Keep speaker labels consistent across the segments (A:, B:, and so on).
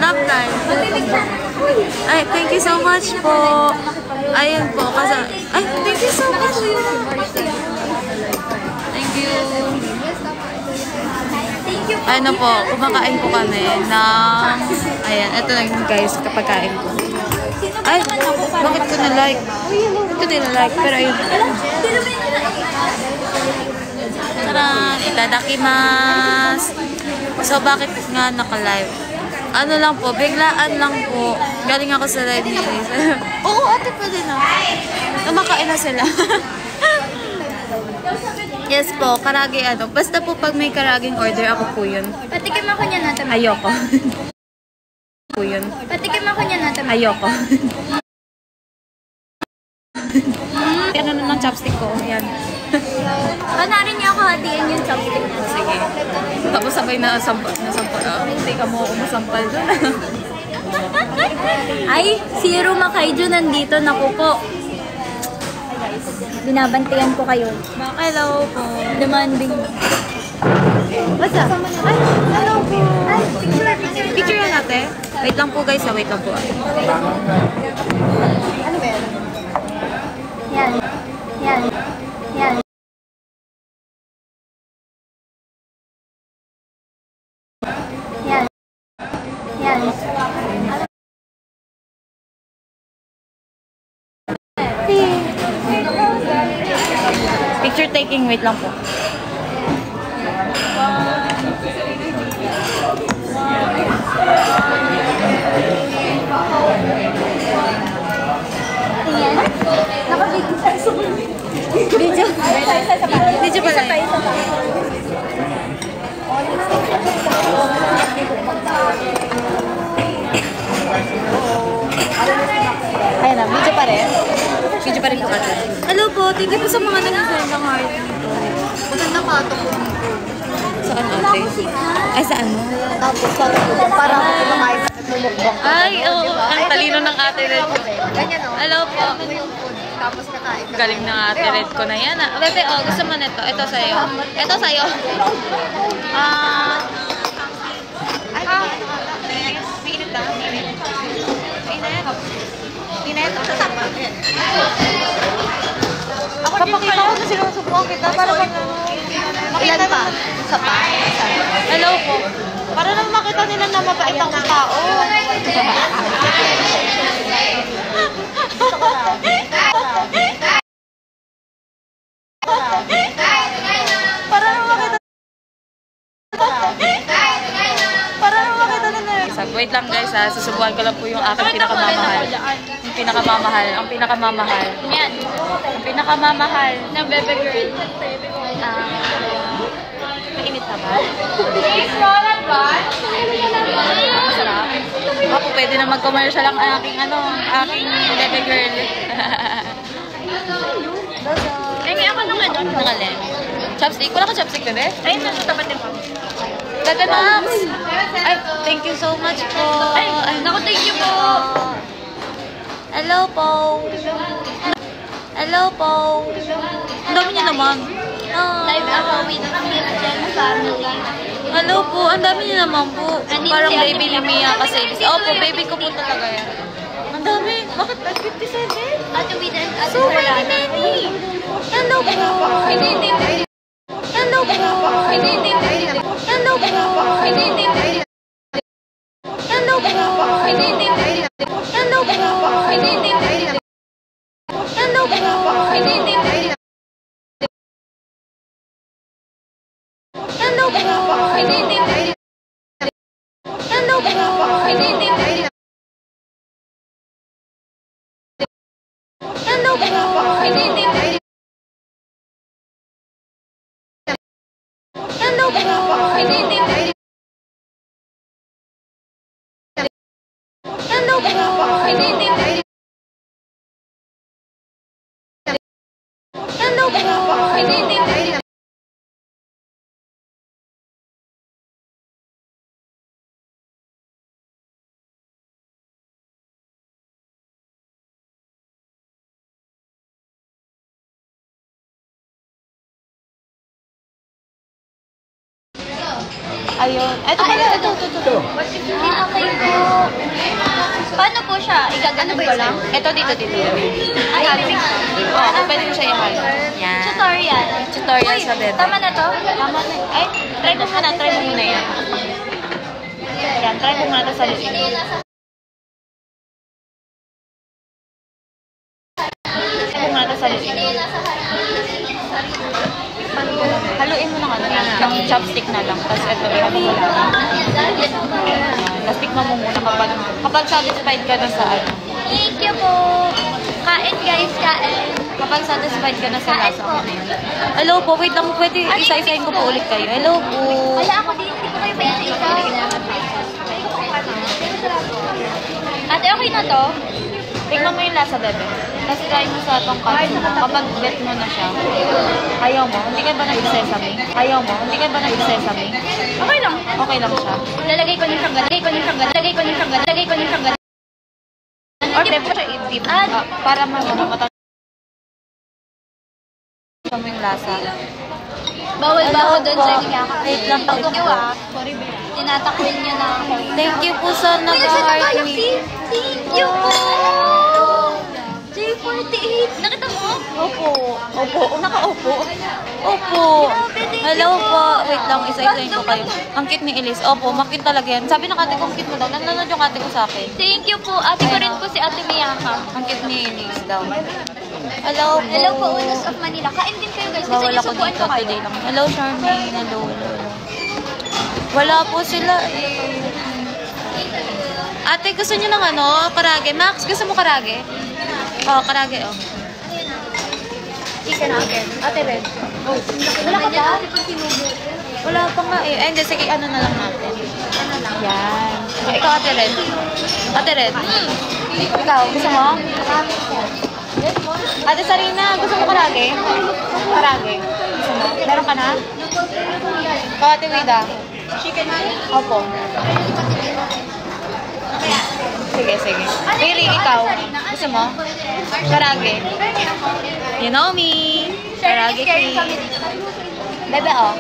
A: Love life. Ay, thank you so much po. Ayun po. Kasi, ay, thank you so much. Thank you. Ano po, kumakain po kami ng... Ayan, ito na guys, kapag-kain ko. Ay, bakit ko na-like? Bakit ko na-like? Pero ayun. Taran, itadakimasu. So, bakit nga naka-live? Ano lang po, biglaan lang po. Galing ako sa live ni Liz. Oo, ate, pwede na. Namakain na sila. Yes po, karagi ano. Basta po pag may karaging order, ako po yun.
B: Patikim ako niya natin.
A: Ayoko. Po yun.
B: Patikim ako niya natin.
A: Ayoko. Ano na ng chopstick ko? Yan.
B: Panarin niya ako hatiin yung chopstick.
A: Sige. Tapos sabay na sampal. Hindi ka mo ako masampal doon.
B: Ay, si Ruma Kaiju nandito. Naku po. Binabantayan ko kayo.
A: Hello po.
B: Demanding.
A: What's up? Ay, hello po.
B: Ay,
A: Picture yan natin. Wait lang po guys, wait lang po.
B: Ano ba yan? Yan. Yan. Yan. Yan. Yan.
A: Picture taking, wait lang po.
B: Tingnan. Nakabigay sa
A: Video. Video pala. Ayan na, video pa rin. Video pa rin po kasi. Hello po, thank you po sa mga nag-send ng heart.
B: Maganda ka ito po.
A: Saan ate? Ay, saan mo?
B: Tapos para kumakain sa nagmumukbang.
A: Ay, oo. Ang talino ng ate Red ko.
B: Ganyan o.
A: Hello po.
B: Tapos kakain.
A: Galing ng ate Red ko na yan. Bebe, oh, gusto mo nito. Ito sa'yo. Ito sa'yo. Minit na. Minit. Ako papakita ko na sinusubukan kita para pag
B: Ilan pa? Isa pa?
A: hello po. Para naman makita nila na mabait ang tao. Para naman makita nila. Wait lang guys ha, susubukan ko lang po yung aking pinakamamahal. Yung pinakamamahal. Ang pinakamamahal.
B: Yan.
A: Ang pinakamamahal.
B: Na bebe girl.
A: Mainit na ba? Masarap. Ako pwede na mag-commercial ang aking bebe girl.
B: Ay, ako nung ano.
A: Nang alin? Chopstick? Wala ka chopstick, bebe?
B: Ay, nasa tapat din pa.
A: Bebe Max! Ay, thank you so much po.
B: Ay, naku, thank you po.
A: Hello po. Hello po. Ang dami niya naman.
B: Live ako with Jen family.
A: Hello po. Ang dami niya naman po.
B: Andito
A: Parang
B: si
A: baby ni
B: Ate
A: Mia
B: Mia.
A: kasi. Opo, baby ko po talaga yan. Ang dami. Bakit 57?
B: Ate with Ate
A: So many. Hello po.
B: Hindi.
A: Hello po.
B: Hindi.
A: Hello po.
B: Hindi.
A: Hello po.
B: Hindi.
A: Hello po.
B: Hindi.
A: Hello po.
B: Hindi.
A: Hello po.
B: Hindi.
A: Hello po.
B: Hindi.
A: Hello po.
B: Hindi.
A: Hello po.
B: Hindi.
A: Hello po.
B: Hindi.
A: Hello po.
B: Hindi.
A: Ayun. Ito pala, ito.
B: Okay po. Paano po siya? Igaganon ko lang?
A: Ito dito.
B: Ay, ibig
A: Pwede mo siya ihalo. Yan.
B: Tutorial.
A: Tutorial sa bebe.
B: Tama na to?
A: Tama na. Ay, try mo muna yan. Yan, try mo muna ito sa loob. Haluin mo ng ano, yung chopstick na lang. Tapos ito, ihalo mo lang. Tapos tikman mo muna kapag satisfied ka na sa ano.
B: Thank you po. Kain guys, kain.
A: Kapag satisfied ka na sa
B: Kain
A: lasa
B: po.
A: ko na yun. Hello po, wait lang. Pwede isa-isahin ko po ulit kayo. Hello po.
B: Wala ako din. Hindi ko kayo pa isa-isa. Ate, okay na to?
A: Tingnan mo yung lasa, bebe. Tapos try mo sa itong katsu mo. Kapag bet mo na siya, ayaw mo, hindi ka ba nag-sesame?
B: Okay lang.
A: Okay lang siya.
B: Lalagay ko niya siyang ganun.
A: Or pwede mo siya i-dip para matang siya mo yung lasa.
B: Bawal ba ako doon sa iyaka?
A: Wait lang.
B: Sorry, ba? Tinatakwil niya na ako.
A: Thank you po sa nag-heart me.
B: Thank you po! J48! Nakita mo?
A: Opo. Nakaupo. Opo. Hello po. Wait lang, isa-isahin ko kayo. Ang cute ni Elise. Opo, makit talaga yan. Sabi ng ate ko, ang cute mo daw. Nanonood yung ate ko sa akin.
B: Thank you po. Ate ko rin po si Ate Miyaka.
A: Ang cute ni Elise daw. Hello po.
B: Hello po, Unos of Manila. Kain din kayo guys. Gusto
A: Bawal
B: niyo
A: ako
B: subuan
A: dito
B: ko kayo?
A: today lang. Hello, Charmaine. Hello. Wala po sila eh. Ate, gusto niyo ng ano? Karage. Max, gusto mo karage? Oh, karage, oh.
B: Chicken nugget.
A: Ate Red. Oh,
B: Wala ka ba?
A: wala pa nga eh. Ay, hindi. Sige, ano na lang natin.
B: Ano lang?
A: Yan. Ikaw, Ate Red. Ate Red. Ikaw, gusto mo? Ate Sarina, gusto mo karage? Karage. Gusto mo? Meron ka na? Ikaw, Ate Wida.
B: Chicken nugget?
A: Opo. Sige. Riri, ikaw. Gusto mo? Karage. You know me. Karage queen. Bebe, oh.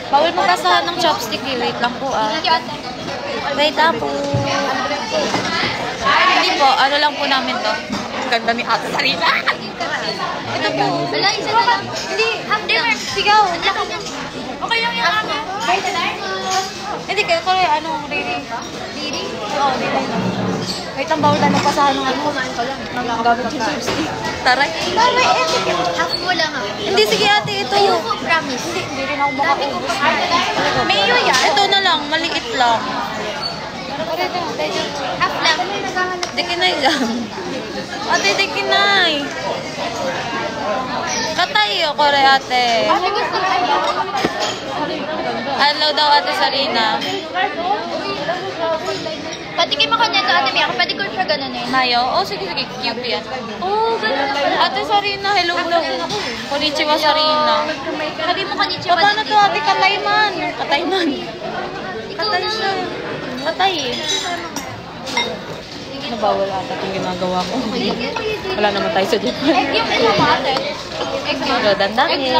A: Bawal mo kasahan ng chopstick eh. Wait lang po, ah.
B: Thank you, ate.
A: Wait lang po. Hindi po, ano lang po namin to. Ganda ni Ate Sarina. Ito po.
B: Wala, isa na lang. Hindi, half dinner.
A: Sigaw.
B: Okay lang yung akin.
A: Hindi, kaya ko rin, ano, Riri.
B: Didi?
A: Oo, Riri. Wait lang, bawal tayo magkasahan ng ano. Kumain ko lang. Nagagamit yung chopstick. Taray.
B: Half mo lang ah.
A: Hindi, sige ate, ito.
B: Ayoko, promise.
A: Hindi rin ako makaubos.
B: Mayo yan?
A: Ito na lang, maliit lang.
B: Half lang.
A: Dikinay lang. Ate, dikinay. Katay ako rin ate.
B: Ate, gusto ko.
A: Hello daw ate Sarina.
B: Patikin mo kanya to, ate Mia. Pwede ko siya ganun eh.
A: Mayo? Oh, sige, cute yan.
B: Oh, ganun na pala.
A: Ate Sarina, hello daw. Konnichiwa Sarina.
B: Sabi mo kanitsya ba?
A: Paano to ate Katayman? Katayman.
B: Ikaw
A: Katay
B: na.
A: siya. Katay eh. Ano ba wala ata itong ginagawa ko? Wala naman tayo sa Japan.
B: Egg yung ito mo, ate. Egg yun.
A: Rodan dahil.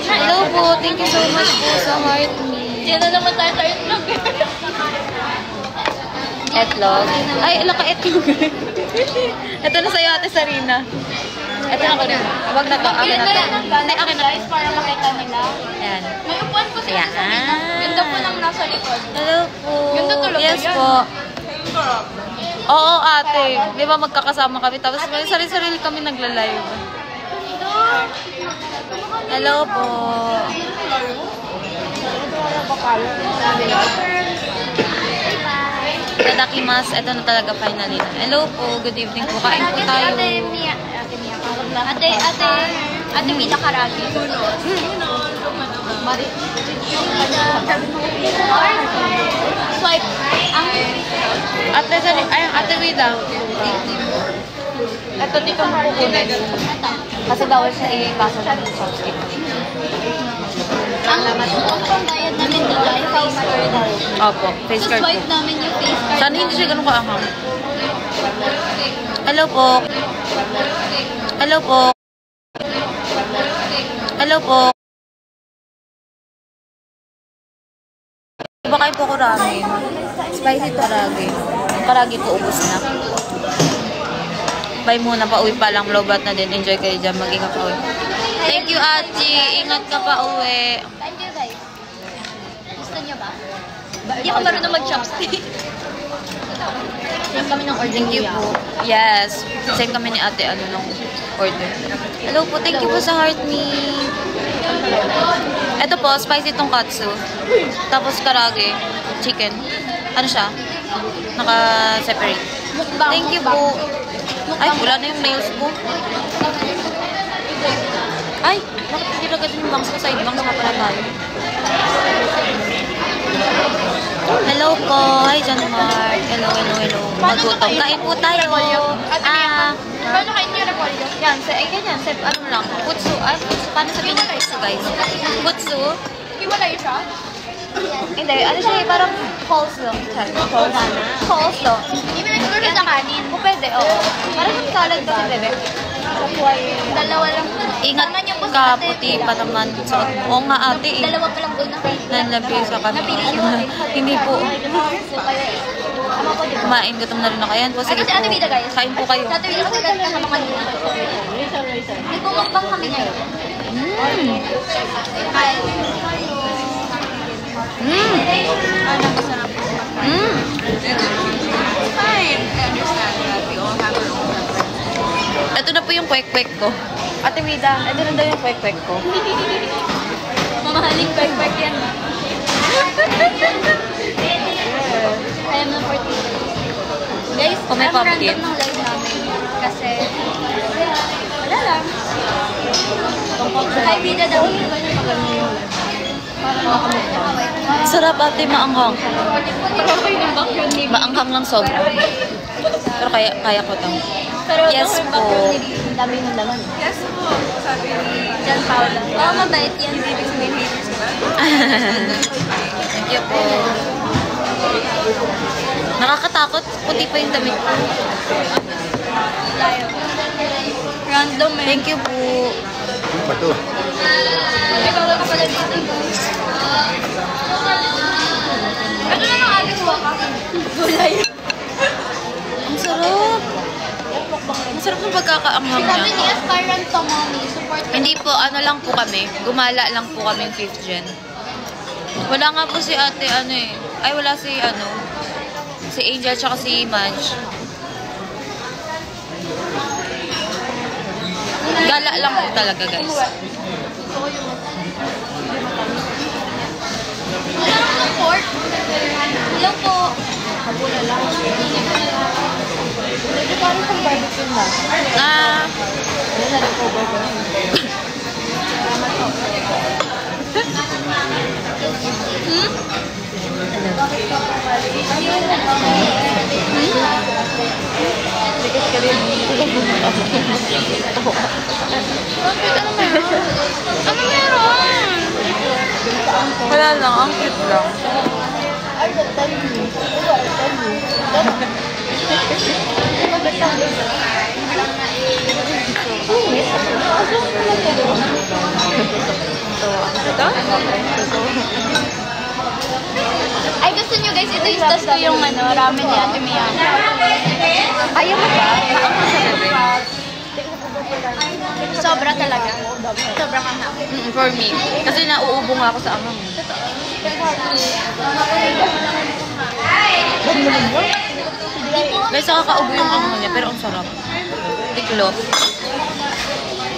A: Hello po, thank you so much po sa heart me.
B: Diyan na naman tayo sa itlog.
A: Etlog. Ay, ala ka etlog. Ito na sa'yo ate Sarina. Ito na ko rin. Wag na to. Akin
B: Ilan
A: na
B: na
A: to.
B: lang ang
A: Hindi, akin na
B: guys para makita nila.
A: Ayan.
B: May upuan po sila sa
A: Ayan.
B: gitna. Ganda po lang nasa likod.
A: Hello po.
B: Ganda talaga
A: Yes
B: yan.
A: po. Oo ate. Di ba magkakasama kami? Tapos may sarili-sarili kami nagla-live. Hello po. Tadakimasu. Ito na talaga finally. Hello po. Good evening po. Kain po tayo.
B: Ate Mia. Ate Mia Karagi. Swipe.
A: Ate Sari, ay, Ate Wida. Ito dito mo kukunin. Kasi bawal siya ipasa ng chopstick.
B: Ang pambayad namin dito ay face card.
A: Opo, face
B: So
A: card
B: swipe
A: po.
B: namin yung face card.
A: Sana hindi siya ganun kaanghang. Hello po. Hello po. Hello po. Bakain po ko ramen. Spicy to karagi. Yung karagi ko ubos na. Bye muna, pauwi pa lang. Lobat na din. Enjoy kayo dyan. Mag-ingat pa uwi. Thank you, Achi. Ingat ka pa uwi.
B: Thank you, guys. Gusto niyo ba? Hindi ako marunong mag-chopstick. Same kami ng order.
A: Thank you po. Yes. Same kami ni ate, nung order. Hello po. Thank you po sa heart me. Ito po, spicy tonkatsu. Tapos karage. Chicken. Ano siya? Naka-separate. Thank you po. Ay, wala na yung nails ko. Ay, bakit hindi na ganun yung bangs ko? Side bangs nga pala tayo. Hello po. Hi, John Mark. Hello. Magutom. Kain po tayo.
B: Paano kayo niyo repolyo?
A: Yan, ay ganyan. Ano lang. Putsu. Ay, putsu. Paano sabihin ng putsu, guys? Putsu.
B: Hiwalay siya?
A: Hindi, ano siya, parang false lang. False lang.
B: Hindi mo nagsiguro sa kanin.
A: O pwede, oo. Parang yung salad kasi, bebe.
B: Dalawa lang.
A: Ingat
B: Tama niyo po
A: ka,
B: sa ate.
A: puti pa naman. So, oo nga ate, eh.
B: Dalawa pa lang doon na kayo.
A: Nanlabisa ka.
B: Napili niyo.
A: Hindi po.
B: So, kaya, tama po, di ba?
A: Kumain, gutom na rin ako. Ayan po, sige
B: Ano si
A: po.
B: Ate Vida, guys?
A: Kain po kayo.
B: Sa Ate Vida kasi kasama kanina. Nagmumukbang kami ngayon. Kain. Ano, masarap po.
C: Fine. I understand that we all have our own preferences.
A: Ito na po yung kwek-kwek ko. Ate Vida, ito na daw yung kwek-kwek ko.
B: Mamahaling kwek-kwek yan. Kaya ng 40. Guys,
A: Oh, may
B: ang
A: pumpkin.
B: random ng live namin. Kasi, wala lang. Kay Vida daw.
A: Sarap ate, maanghang. Maanghang lang sobra. Pero kaya ko tang.
B: Pero
A: Yes
B: ang
A: po.
B: ang dami ng laman.
C: Yes po. Sabi ni
B: Jan Paula. Oo, mabait yan.
C: Ibig sabihin haters ka.
A: Thank you po. Nakakatakot. Puti pa yung damit ko.
B: Random eh.
A: Thank you po.
B: Ikaw lang pala dito. Ano na ng ating waka? Gulay.
A: Ang sarap. Ang sarap ng pagkakaanghang
B: Sabi
A: niya.
B: ni Aspirant to, mommy. Support ka.
A: Hindi po, ano lang po kami. Gumala lang po kami 5th gen. Wala nga po si ate, ay wala si, si Angel tsaka si Madge. Gala lang po talaga, guys.
B: Wala lang ng pork. Hello po.
A: Ah,
B: Ano meron?
A: wala lang. Ang cute lang.
B: Ay, gusto nyo guys, ito yung tas ko yung ramen ni Ate Mia.
A: Ayaw mo ba? Maanghang sa bebe.
B: Sobra talaga. Sobra kang happy.
A: For me. Kasi nauubo nga ako sa anghang. Guys, nakakaubo yung anghang niya, pero ang sarap. Tiklop.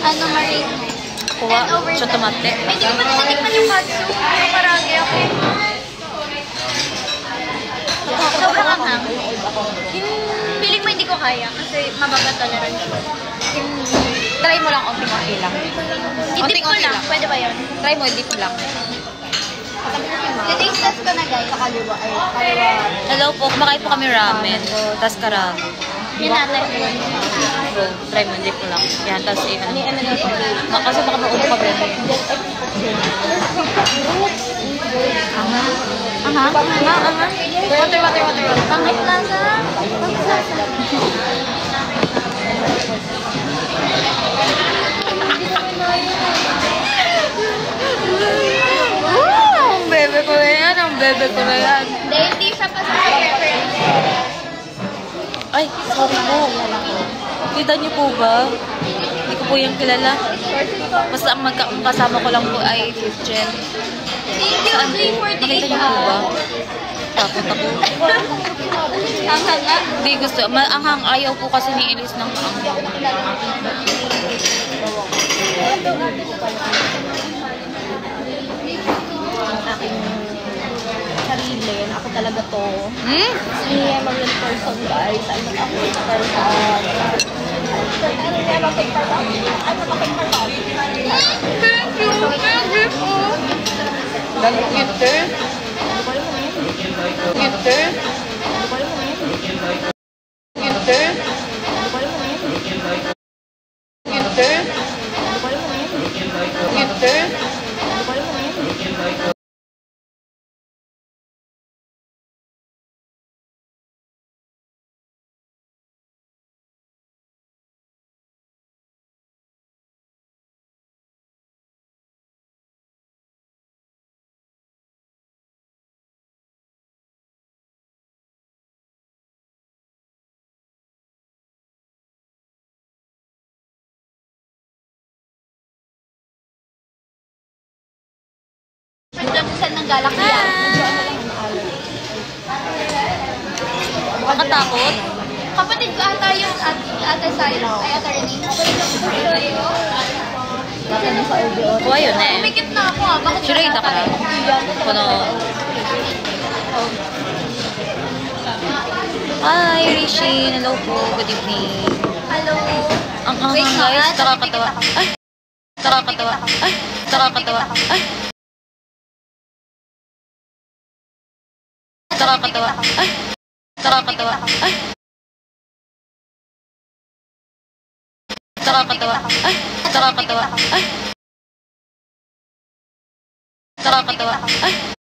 B: Ano, Marie?
A: Kuha, sa tomate.
B: Ay, di ko pa natitikman yung katsu. Yung karage ako. Sobrang anghang. Feeling mo hindi ko kaya kasi mababa tolerance ko.
A: Try mo lang, onting-onti lang.
B: I-dip ko lang. Pwede ba yun?
A: Try mo, dip lang.
B: I-taste test ko na guys. Sa kaliwa.
A: Hello po, kumakain po kami ramen. Tas karag.
B: Yun natin.
A: Go, try mo, dip mo lang. Yan, tas kasi baka maubo ka bebe. Aha.
B: Water. Pangit lasa.
A: Ang bebe ko na yan, ang bebe ko na yan.
B: Hindi siya pa sa forever.
A: Ay, sorry po. Kita niyo po ba? Hindi ko po yung kilala. Basta ang kasama ko lang po ay 5th gen.
B: Thank you,
A: Saan po?
B: Play
A: Nakita
B: 48
A: niyo po ba? Takot ako.
B: Hanggang nga.
A: Hindi gusto. Maanghang ayaw po kasi ni Elise ng maanghang.
B: Aking sarili. Ako talaga to.
A: Hmm?
B: I am a real person, guys. I'm not a fake person. I'm a fake person. I'm not a fake person.
A: Thank you. Thank you po. Gitter? Gitter? Gitter? Gitter? Gitter?
B: Saan ng galaxy yan?
A: Makatakot?
B: Kapatid ko ata yun, ate science, ay ate Renee.
A: Kuha yun eh.
B: Umikit na ako ah, bakit
A: Shireen ka na? Puno. Hi, Rishi. Hello po. Good evening.
B: Hello.
A: Ang
B: Wait,
A: guys.
B: no,
A: Nakakatawa. Ay! Nakakatawa. Ay! Nakakatawa. Ay! Nakakatawa. Ay! Nakakatawa. Ay! Nakakatawa. Ay! Nakakatawa. Ay! Nakakatawa. Ay!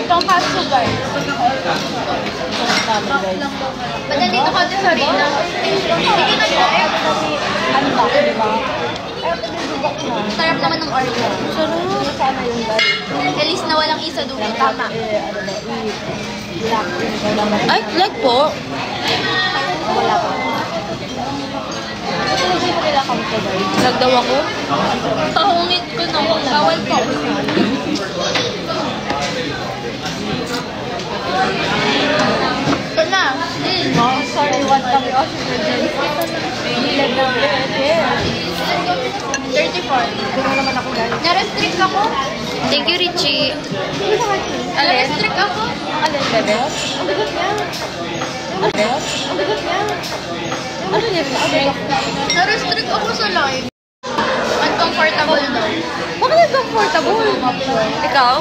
B: Tonkatsu guys. Ba't nandito ka sa Sarina? Sige na drive. Ano ba? Diba? Sarap naman ng Oreo.
A: Sarap.
B: Sana yung guys. Elise na walang isa doon. Tama.
A: Ay, lag po.
B: Wala pa. Hindi ko kailangan ko guys.
A: Lag daw ako.
B: Pahungit ko na. Bawal po. Ito na. Oh, sorry. What kami? Oh, Bilag na. 34. Gano'n naman ako guys. Na-restrict ako.
A: Thank you, Richie.
B: Na-restrict ako.
A: Alin, bebe?
B: Ang bigot niya.
A: Ano? Ano niya?
B: Na-restrict ako sa live. Uncomfortable daw.
A: Bakit comfortable? Ikaw?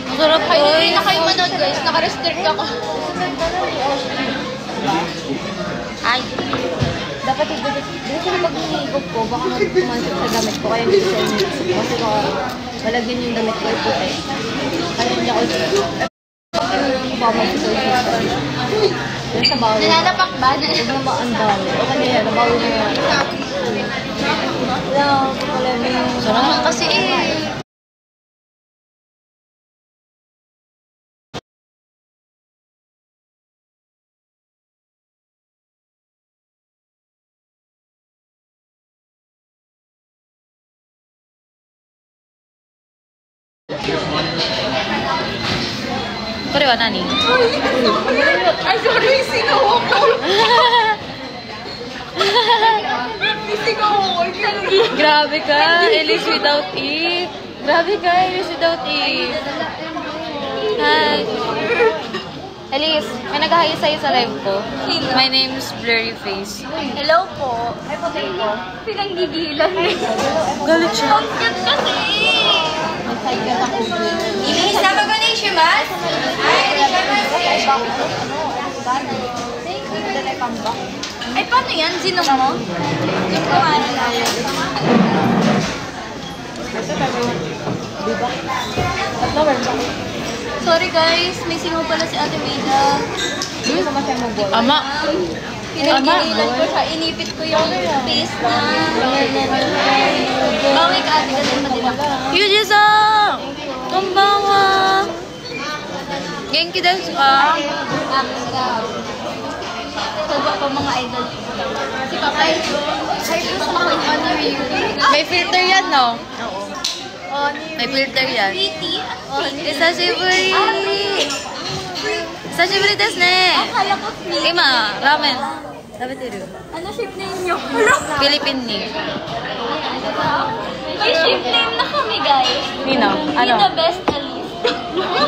A: Masarap ko.
B: Ay, hindi na kayo manood guys. Naka-restrict ako.
A: Ay.
B: Dapat dito na pag hinihigop ko, baka mag-umansip sa gamit ko. Kaya hindi siya hinihigop ko. Kasi baka malagyan yung damit ko ito eh. Kaya hindi ako bumansip ko ito. Yan sa bawal. Nananapak ba? Huwag na maandami. O kanya yan, nabawal na yan. Wala, wala na yung...
A: Sarap.
B: Kasi eh.
A: Korewa nani?
C: Ay, sorry, singaw ako. Singaw ako.
A: Grabe ka, Elise without it. Grabe ka, Elise without it. Hi. Elise, may nag-hi sa'yo sa live ko. My name is Blurry Face.
B: Hello po. Ay, patay ko. Pinanggigilan.
A: Galit siya.
B: Ang cute kasi. Mag-side ka ako. Ilis na mag-donation ba? tambak.
D: Ay, paano yan? Zinong mo? Yung pangalan na yan.
B: Diba? Tatlo, meron ba?
D: Sorry guys, may singaw pala si Ate Vida.
B: Hindi ko masaya mag-boil.
A: Ama.
D: Pinagkinilan ko siya, inipit ko yung face na. Bawi ka ate kasi madila ko.
A: Yuji-san! Konbanwa! Genki desu ka?
D: Soba pa mga idol. Si Papay. Ay, gusto ko yung honor you.
A: May filter yan, no?
D: Oh,
A: May filter yan.
D: pretty.
A: Isashiburi! Isashiburi desu ne!
D: Akala ko free.
A: Ima, ramen. Tabeteru.
D: Ano ship name nyo?
A: Philippine ni.
D: May ship name na kami guys.
A: Nino?
D: With the best Elise.
B: I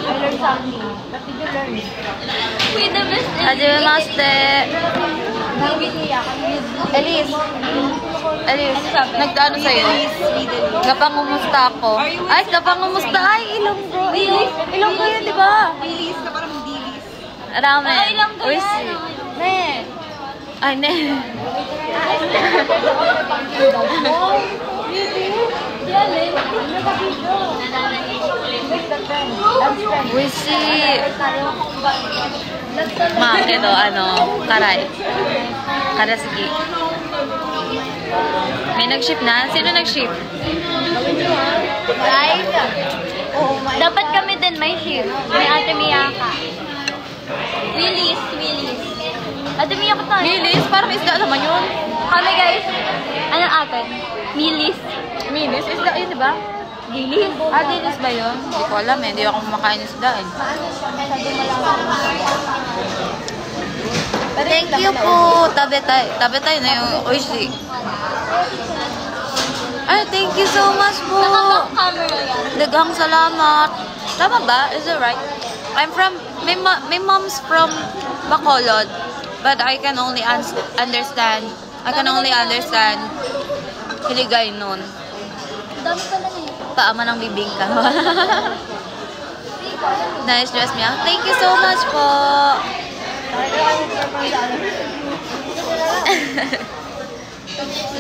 B: learned something. What did you learn?
D: With the best Elise.
A: Hajimemashite. Elise. Elise.
D: Ano sabi?
A: Nagtaano sa'yo? Kapangumusta ako. Ay, kapangumusta. Ay, Ilonggo. Ilonggo yun, di ba?
C: Release ka para mag-dilis.
A: Ramen.
D: Ay, lang ko
A: Uy,
D: yan.
A: Ne. Ay, ne.
D: Yan eh.
A: Uy, si... Ma, kedo, karay. Karasugi. May nag-ship na? Sino nag-ship?
D: Guys, dapat kami din may ship. May Ate Miyaka. Willis. Ate Miyaka tayo.
A: Milis? Parang isda naman yun.
D: Kami guys. Anong atin? Milis.
A: Milis? Isda yun, di ba?
D: Dilis.
A: Ah, dilis ba yun? Hindi ko alam eh. Hindi ako kumakain isda eh. Thank you po. Tabetay na yung oishi. Ay, thank you so much po.
D: Naka-back camera yan.
A: Daghang salamat. Tama ba? Is it right? I'm from, my mom's from Bacolod. But I can only understand Hiligay nun.
D: Dami pala na yun.
A: Paama ng bibingka. Nice dress niya. Thank you so much po.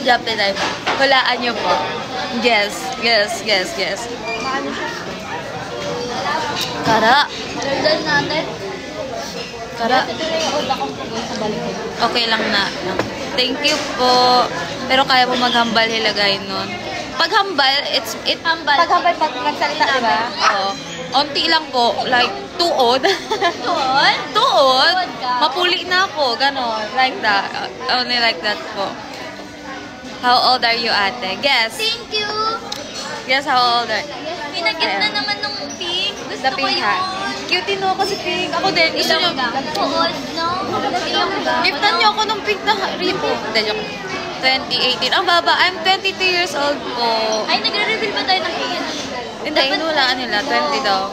A: Japan time. Hulaan niyo po. Guess. Kara.
D: Daldal natin.
A: Kara.
B: Ito na yung utak kong tuloy sa balik.
A: Okay lang na. Thank you po. Pero kaya mo maghambal Hilagay nun. Paghambal,
D: Hambal.
B: Paghambal pag nagsalita, di ba?
A: Oo. Onti lang po. Like, tuod.
D: Doon?
A: Tuod.
D: Tuod ka?
A: Mapuli na ako. Ganon. Like that. Only like that po. How old are you, ate? Guess.
D: Thank you.
A: Guess how old are you?
D: Pinagit na naman ng pink. Gusto
A: The
D: ko
A: pink
D: yun.
A: hat. Cutie no ako si pink. Ako din. Gusto nyo.
D: Tuod, no? Ilongga.
A: Giftan nyo ako ng pink na ribo. Hindi, joke. 2018. Ang baba. I'm 22 years old po.
D: Ay, nagre-reveal ba tayo ng age?
A: Hindi, inulaan nila. 20 daw.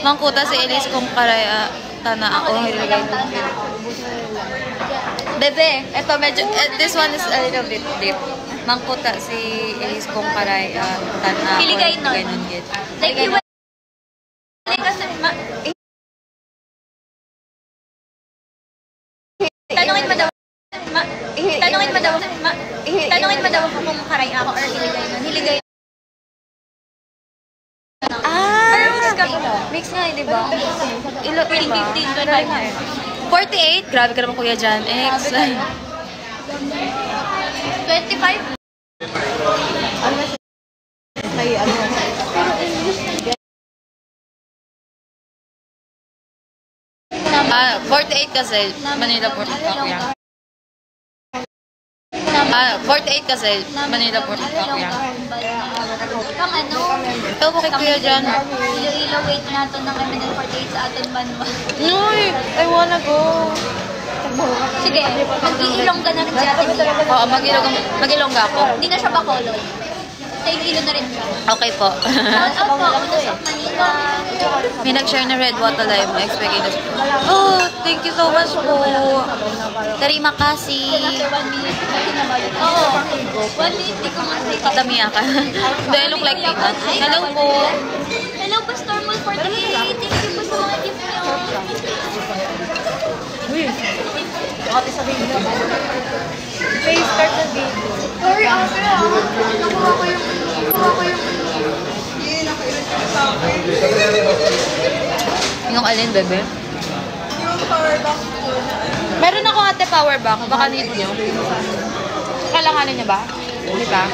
A: Mangkuta si Elise kung karaya. Tana ako. Hilagay ng pink. Bebe, ito medyo, this one is a little bit deep. Mangkuta si Elise kung karaya. Tana ako.
D: Hiligay nun.
A: Hiligay nun, git.
D: Like, iwan. Kasi, tanungin mo daw. Tanungin mo daw ako kung karay ako or hiligay nun. Hiligay nun.
A: Mix nga, di ba? Ilo,
D: 2015,
A: 48? Grabe ka naman, Kuya Jan X.
D: 25.
B: May ano.
A: Ah, 48 kasi. Manila Port Pakya. 48 kasi. Manila Port Pakya.
D: Pang ano?
A: Ito po kay Kuya Jan.
D: Iloilo wait nato ng MNL48 sa atin banwa.
A: Uy, I wanna go.
D: Sige, mag-iilongga na rin si Ate Mia.
A: Oo, mag-ilongga ako.
D: Hindi na siya Bacolod. Sa Iloilo na rin siya.
A: Okay po.
D: Shout out po ako sa Manila.
A: May nag-share na Red Water Live. Expected. Oh, thank you so much po. Terima kasih.
D: After 1 minute, kasi nabalit. Oo. 1 minute, di ko masay.
A: Tita Mia ka. Do I look like Tita? Hello po.
D: Hello po, Stormwood 48. Thank you po sa mga gift niyo.
B: Ate sabihin mo. Face start na video. Sorry, ate ah. Nakuha ko yung...
A: Yung alin, bebe?
C: Yung power bank ko.
A: Meron ako ate power bank. Baka need nyo. Kailanganin niya ba? Hindi ba?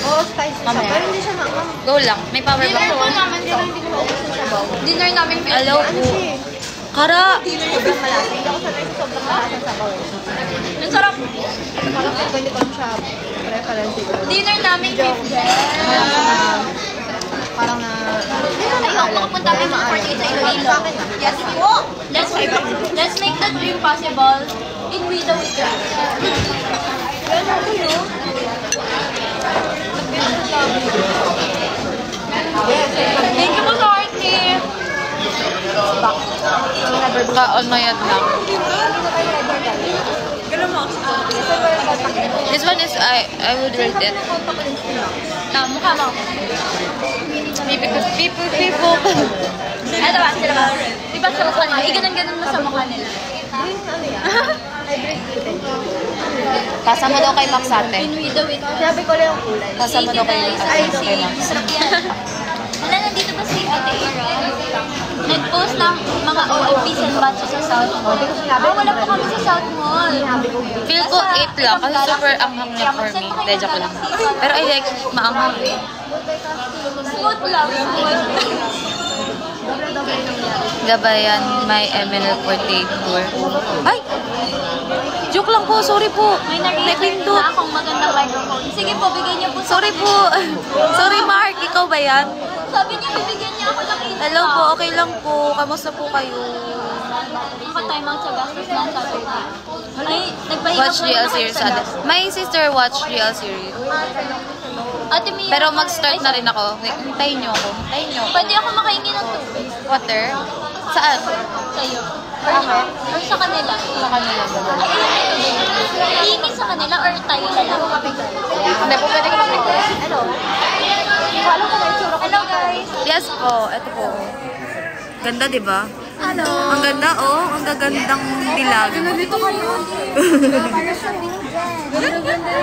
B: Oo, spicy siya.
A: Mamaya.
B: Pero hindi siya maangang.
A: Go lang. May power bank
B: Dinner
A: ako.
B: po naman, hindi ko maubos yung sabaw.
D: Dinner namin
A: Hello
B: Ano
A: po.
B: siya eh?
A: Kara!
B: Sobrang malasa. Hindi ako sanay sa sobrang malasa ng sabaw eh.
D: Ang sarap.
B: Parang ko hindi ko lang siya preference siguro.
D: Dinner namin beef
B: Parang na...
D: Ayoko, makapunta kami ng 48 sa Iloilo. Yes po. Let's make the dream possible. In We the Weekend. Thank you po sa Artie.
A: Ka-onmayad lang. This one is, I would rate it.
D: Mukha mo.
A: People.
D: Ano ba? Sila ba? Di ba sa mukha nila? Iganon-ganon mo sa mukha nila.
A: Pasa mo daw kay Max ate.
D: In We the Weekend.
B: Sabi ko lang yung kulay.
A: Pasa mo daw kay Max ate. Kay Max.
D: Sarap yan. Wala, nandito ba si Ate Ira? Nag-post ng mga OFPs and batches sa South Mall. Wala po kami sa South Mall.
A: Feel ko 8 lang kasi super anghang niya for me. De, joke lang. Pero I like maanghang.
D: Smooth lang.
A: Gabayan, may ML48 tour. Ay! Joke lang po, sorry po.
D: May nag-record na akong magandang microphone. Sige po, bigyan niyo po sa
A: Sorry po. Sorry Mark, ikaw ba yan?
D: Sabi niya, bibigyan niya ako ng insta.
A: Hello po, okay lang po. Kamusta po kayo?
D: Nakatime out sa gastos ng Saturday. Ay, nagpahinga
A: Watch
D: po
A: real
D: naman
A: series
D: sa
A: ate. My sister watch real series.
D: Ate Mia.
A: Pero mag-start na rin ako. Hintayin niyo ako. Hintayin niyo ako.
D: Pwede ako makahingi ng tubig
A: Water? Saan?
D: sa'yo. Or sa kanila.
A: Sa kanila.
D: Hingi sa kanila or tayo na lang.
A: Hindi po pwede ko mag-request.
D: Hello guys.
A: Yes po, eto po. Ganda, di ba?
D: Hello.
A: Ang ganda, oh. Ang gagandang dilag.
D: Dito kayo. Para sa ganda.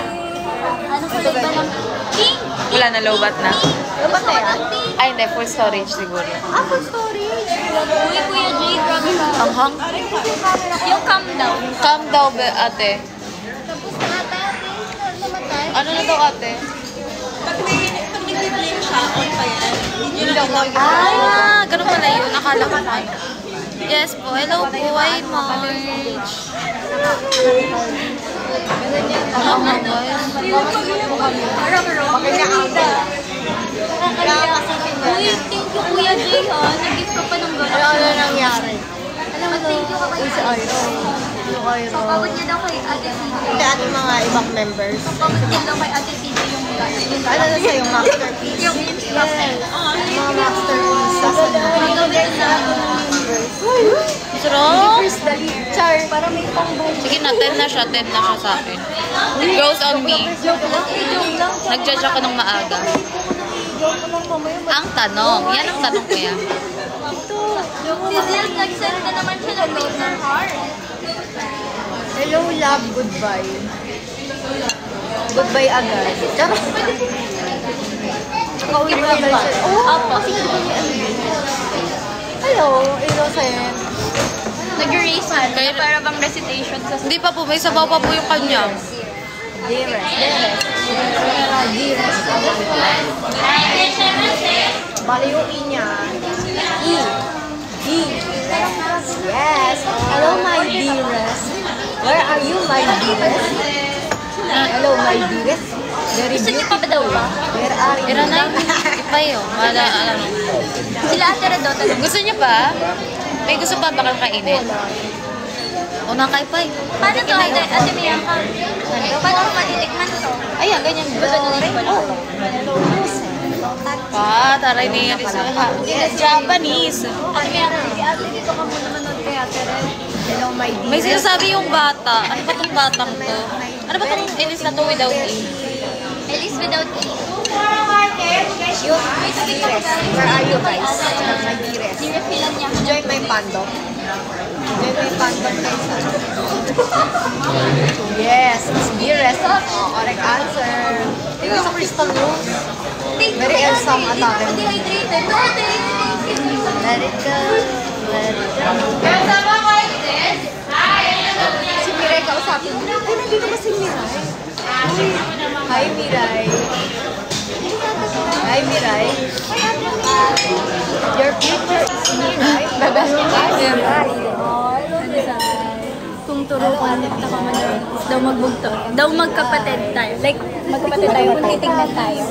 D: Ano kulay ba ng pink?
A: Wala na, low bat na.
D: Lobat na yan?
A: Ay, hindi. Full storage siguro.
B: Apple storage.
D: Uy, Kuya Jay, grabe ka.
A: Ang hang.
D: Yung calm down.
A: Calm down, ate.
D: Tapos namatay.
A: Ano na daw, ate?
C: Pag nag-blame siya, on pa yan. Hindi nyo lang
A: Ah, ganun pala yun. Akala ko pa. Yes po. Hello po. Hi, Marge. Oh my God.
D: Uy, thank you Kuya Jay ha. Nag-gift ka pa ng gano'n.
B: Ano nangyari?
D: Thank you ka kay
B: Sa Iro. Yung Iro.
D: Papabot niya daw kay Ate CJ.
B: Hindi ating mga ibang members.
D: Papabot niya daw kay Ate CJ yung gano'n.
B: Ano na sa'yo? Masterpiece?
D: Yung instruction.
B: Mga masterpiece. Sasabihin.
D: Gagawin na.
A: Sarap.
B: First dali. Char. Para may pang-boom.
A: Sige na, 10 na siya. 10 na siya sa akin. It grows on me.
B: Joke lang. Joke lang.
A: Nag-judge ako ng maaga.
B: Joke lang mamaya.
A: Ang tanong. Yan ang tanong ko yan.
D: Si Zil, nag-send na naman siya ng love ng heart.
B: Hello, love. Goodbye. Goodbye agad. Charot. Kauwi mo lang siya.
D: Apo.
B: Hello, innocent.
D: Nag-erase man. Para bang recitation sa
A: Hindi pa po. May sabaw pa po yung kanya.
B: Dearest. Dearest. Bali yung E niya. E. Yes. Hello, my dearest. Where are you, my dearest? Hello, my dearest. Very
D: Gusto niyo pa ba daw ba?
B: Where are you?
A: Tira na. Ipayo. Wala, ano.
D: Sila Ate Redota.
A: Gusto niyo pa? May gusto pa ba kang kainin? O nakaipay.
D: Paano to, Ate Miyaka? Paano ko matitikman to?
A: Ayan, ganyan. Pa, taray ni Japanese.
D: Ate Miyaka, sige ate, dito ka muna manood kay Ate Red.
B: Hello, my dearest.
A: May sinasabi yung bata. Ano ba tong batang to? Ano ba tong inis na to without E?
D: Elise without E.
B: You, my dearest. Where are you guys? My dearest.
D: Nirefilan niya ako.
B: Enjoy my pando. May fandom kayo sa... Yes, Miss Mires. Oh, correct answer. Tingnan sa Crystal Rose. Very Elsam atake.
D: Dehydrated. No,
B: Let it go. Let it go. Si Mirai kausapin mo. Ay, nandito ba si Mirai? Hi, Mirai. Hi, Mirai. Your future is Mirai. Babas mo ka?
D: Kung turuan na kami daw magbugto. Daw magkapatid tayo. Like, magkapatid tayo kung titignan tayo.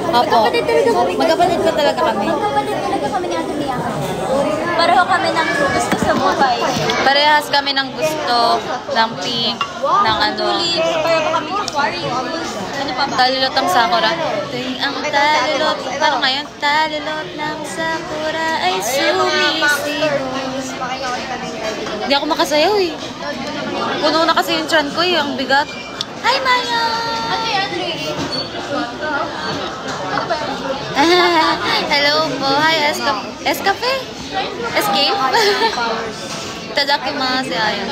A: Opo. Magkapatid pa talaga kami.
D: Magkapatid talaga kami ni Ate Mia. Pareho kami ng gusto sa buhay.
A: Parehas kami ng gusto, ng pink, ng ano.
D: Pareho pa kami ng Aquarius. Ano pa ba?
A: Talilot ng sakura. Tuwing ang talilot, parang ngayon, talilot ng sakura ay sumisip. Hindi ako makasayaw eh. Puno na kasi yung tiyan ko eh, ang bigat. Hi, Maya! Hello po. Hi, Escape? Escape? Tadakimasu. Ayan.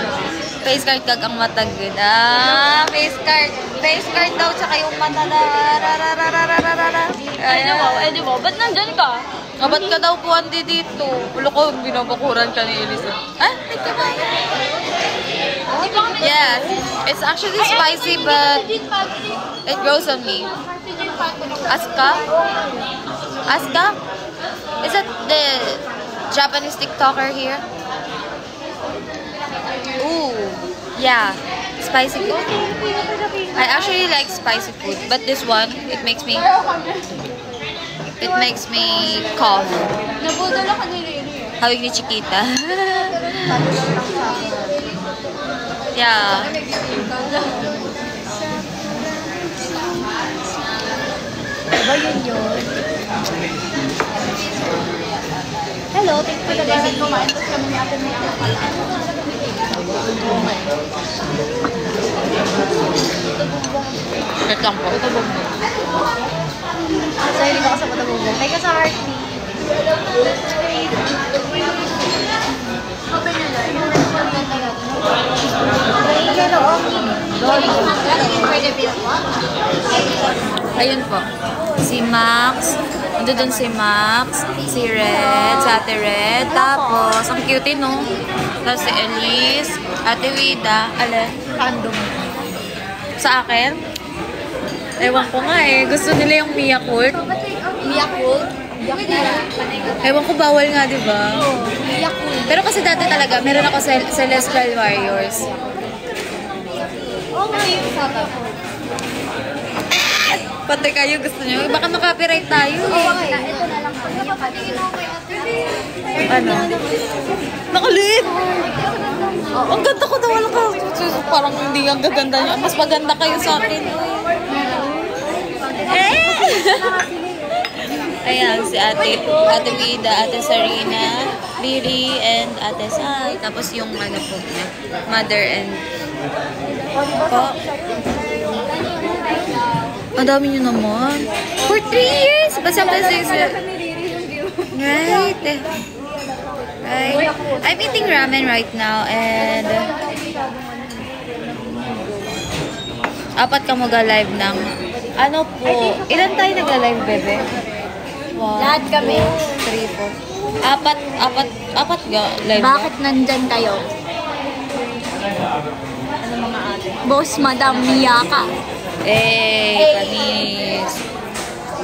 A: Face card kag ang matagid. Face card. Face card daw, tsaka yung mata na.
D: Ay, di ba? Ba't nandyan ka?
A: Ba't ka daw po andi dito? Ulo ko, binabakuran ka ni Elisa. Thank you, Maya. Yes. It's actually spicy, but it grows on me. Asuka? Asuka? Is that the Japanese TikToker here? Ooh, yeah. Spicy food. I actually like spicy food, but this one, it makes me cough.
D: Nabudala ka ni Lily.
A: Hawig ni Chiquita. Yeah.
B: Diba yun? Hello, thank you for the visit. Kumain po kami ni Ate Mia.
A: Wait lang po.
B: So, hindi ko kasama tabubong. Thank you sa heartbeat.
A: Ayun po. Si Max. Ando dun si Max. Si Red. Si Ate Red. Tapos, ang cute no? Tapos si Elise. Ate Wida. Alin?
B: Random.
A: Sa akin? Ewan ko nga eh. Gusto nila yung Mia Court.
B: Mia Court?
A: Ewan ko, bawal nga, di ba?
B: Mia Court.
A: Pero kasi dati talaga, meron ako sa Celestial Warriors.
B: Oo nga yung sata.
A: Pati kayo gusto nyo. Baka makapiright tayo eh.
B: Ito na lang. Napapatingin ako kay Ate.
A: Ano? Nakulit! Ang ganda ko daw. Wala ka. Parang hindi ang gaganda niya. Mas maganda kayo sa akin. Ayan, si Ate Vida, Ate Sarina, Lily, and Ate Sai. Tapos yung ano po niya, mother and po. Ang dami nyo naman. For 3 years! Basta pa 6 years. Right. Right. I'm eating ramen right now and apat ka mag-live ng ano po. Ilan tayo nag-live, bebe? 1,
D: Lahat kami.
A: 2, 3, 4. Apat ga live.
D: Bakit nandyan kayo? Ano mga ate? Boss, Madam Mia ka.
A: Panis.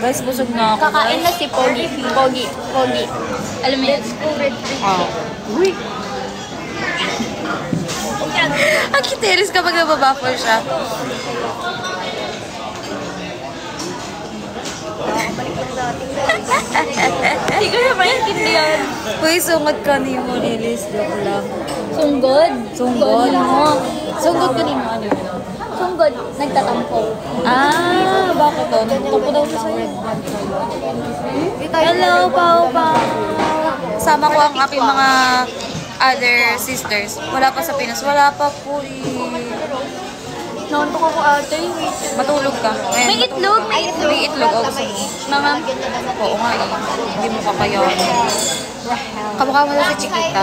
A: Guys, busog na ako.
D: Kakain na si Pogi. Pogi. Alam mo yun?
A: Oh. Uy. Ang kiteris kapag nababaffle siya.
D: Hindi ko na maintindihan.
A: Uy, sungod ka ni mo, Lilis. Joke lang.
D: Sunggod.
A: Sunggod.
D: mo.
A: Sungod ka ni mo, ano yun?
D: Sunggod. Nagtatampo.
A: Bakit daw? Nagtapo daw siya sa'yo. Hello, Pao. Kasama ko ang aking mga other sisters. Wala pa sa Pinas. Wala pa po eh.
D: Nauntok ako ate.
A: Matulog ka. Ayan,
D: May itlog.
A: May itlog. Oh, gusto mo.
D: Mga
A: Oo nga eh. Hindi mo kakayanin. Kamukha mo na si Chiquita.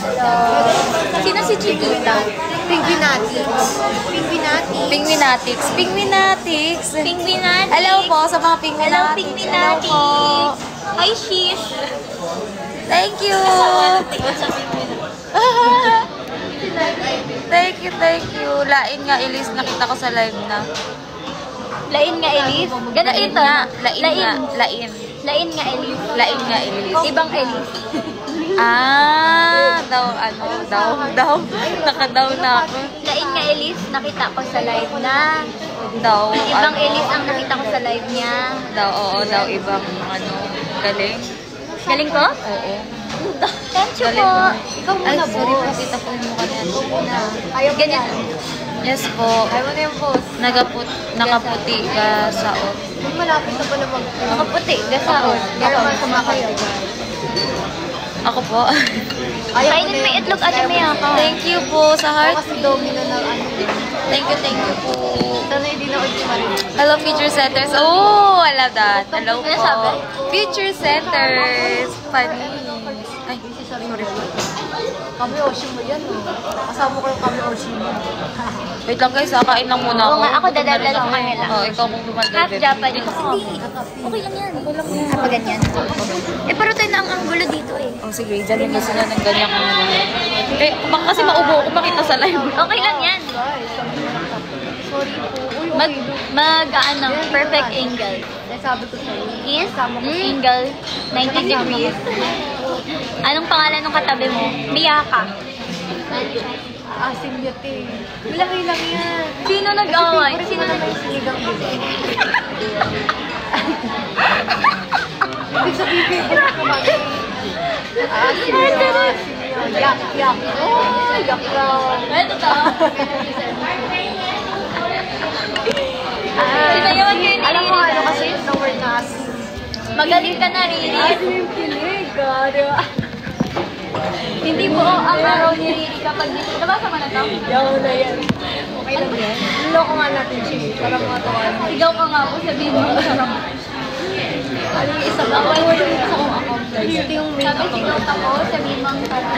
D: Sino si Chiquita?
B: Penguinatics.
A: Penguinatics. Penguinatics.
D: Penguinatics.
A: Hello po sa mga
D: Hello,
A: Penguinatics.
D: Penguinatics. Hi, Shish.
A: Thank you. Thank you. Lain nga, Elise. Nakita ko sa live na.
D: Lain nga, Elise. Ganun
A: Lain
D: ito.
A: nga. Lain nga. Lain.
D: Lain nga, Elise.
A: Lain nga, Elise.
D: Ibang Elise.
A: Daw. Nakadaw na ako.
D: Lain nga, Elise. Nakita ko sa live na.
A: Daw.
D: Ibang Elise ang nakita ko sa live niya.
A: Daw, ibang galing.
D: Galing ko?
A: Oo.
D: Thank you
A: Galing
D: po.
A: mo.
B: Ikaw
A: Ay,
B: muna,
A: sorry po.
B: boss.
A: Kita po yung mukha niya.
B: Ikaw muna. Ayaw mo
D: Ganyan.
B: yan.
A: Yes po.
B: Ayaw mo na yung boss.
A: Nakaputi ka sa o.
B: Kung malapit na pala
D: Nakaputi. Gasaon.
B: Pero man kumakayo.
A: Ako po.
D: Kainin mo yung itlog at may ako.
A: Thank you po sa heart.
B: Kasi domino na ano.
A: Thank you po.
B: Sana hindi na ulit pa rin.
A: Hello, Future Centers. Oh, I love that. Hello
D: Ano sabi?
A: po. Future Centers. Funny. Ay,
B: Sorry po. Kami Oshi mo yan. Kasama ko yung kami Oshi mo.
A: wait lang guys, kain lang muna ako.
D: Oo nga, ako dadaldal sa kanila.
A: Oh, ikaw kung
D: Half
A: dumaldal.
D: Japanese. Hindi. Okay lang yan. Kapag ganyan. Eh, pero tayo na ang angulo dito eh.
A: Oh, sige, dyan yung sila ng ganyan kung ano. Eh, baka kasi maubo ako makita sa live.
D: Okay lang yan.
B: Sorry po. Uy,
D: Mag-ano, perfect angle.
B: sabi ko sa'yo.
D: Is angle 90 degrees. Anong pangalan ng katabi mo? Miyaka.
B: Asim yun eh. Malaki lang yan.
D: Sino nag-away? Sino nag
B: Sinigang din. Ibig sabihin ko yung kumagi. Asim yun. Yak, yak. Oh, yak lang.
D: Ito to. Sino yung yun?
B: Alam mo ano kasi yung word na asim.
D: Magaling ka na, Riri.
B: Asim yung kilig, di ba?
D: Hindi po ang araw ni Riri kapag dito. Nabasa mo na to?
B: Yaw na yan. Okay lang yan. Loko nga natin siya. Parang matawa mo.
D: Sigaw ka nga po, sabihin mo. Sarap.
B: Ano yung isa ba? Ako yung isa kong account guys. Ito yung main
D: Sabi
B: account.
D: sigaw ako, sabihin mo ang sarap.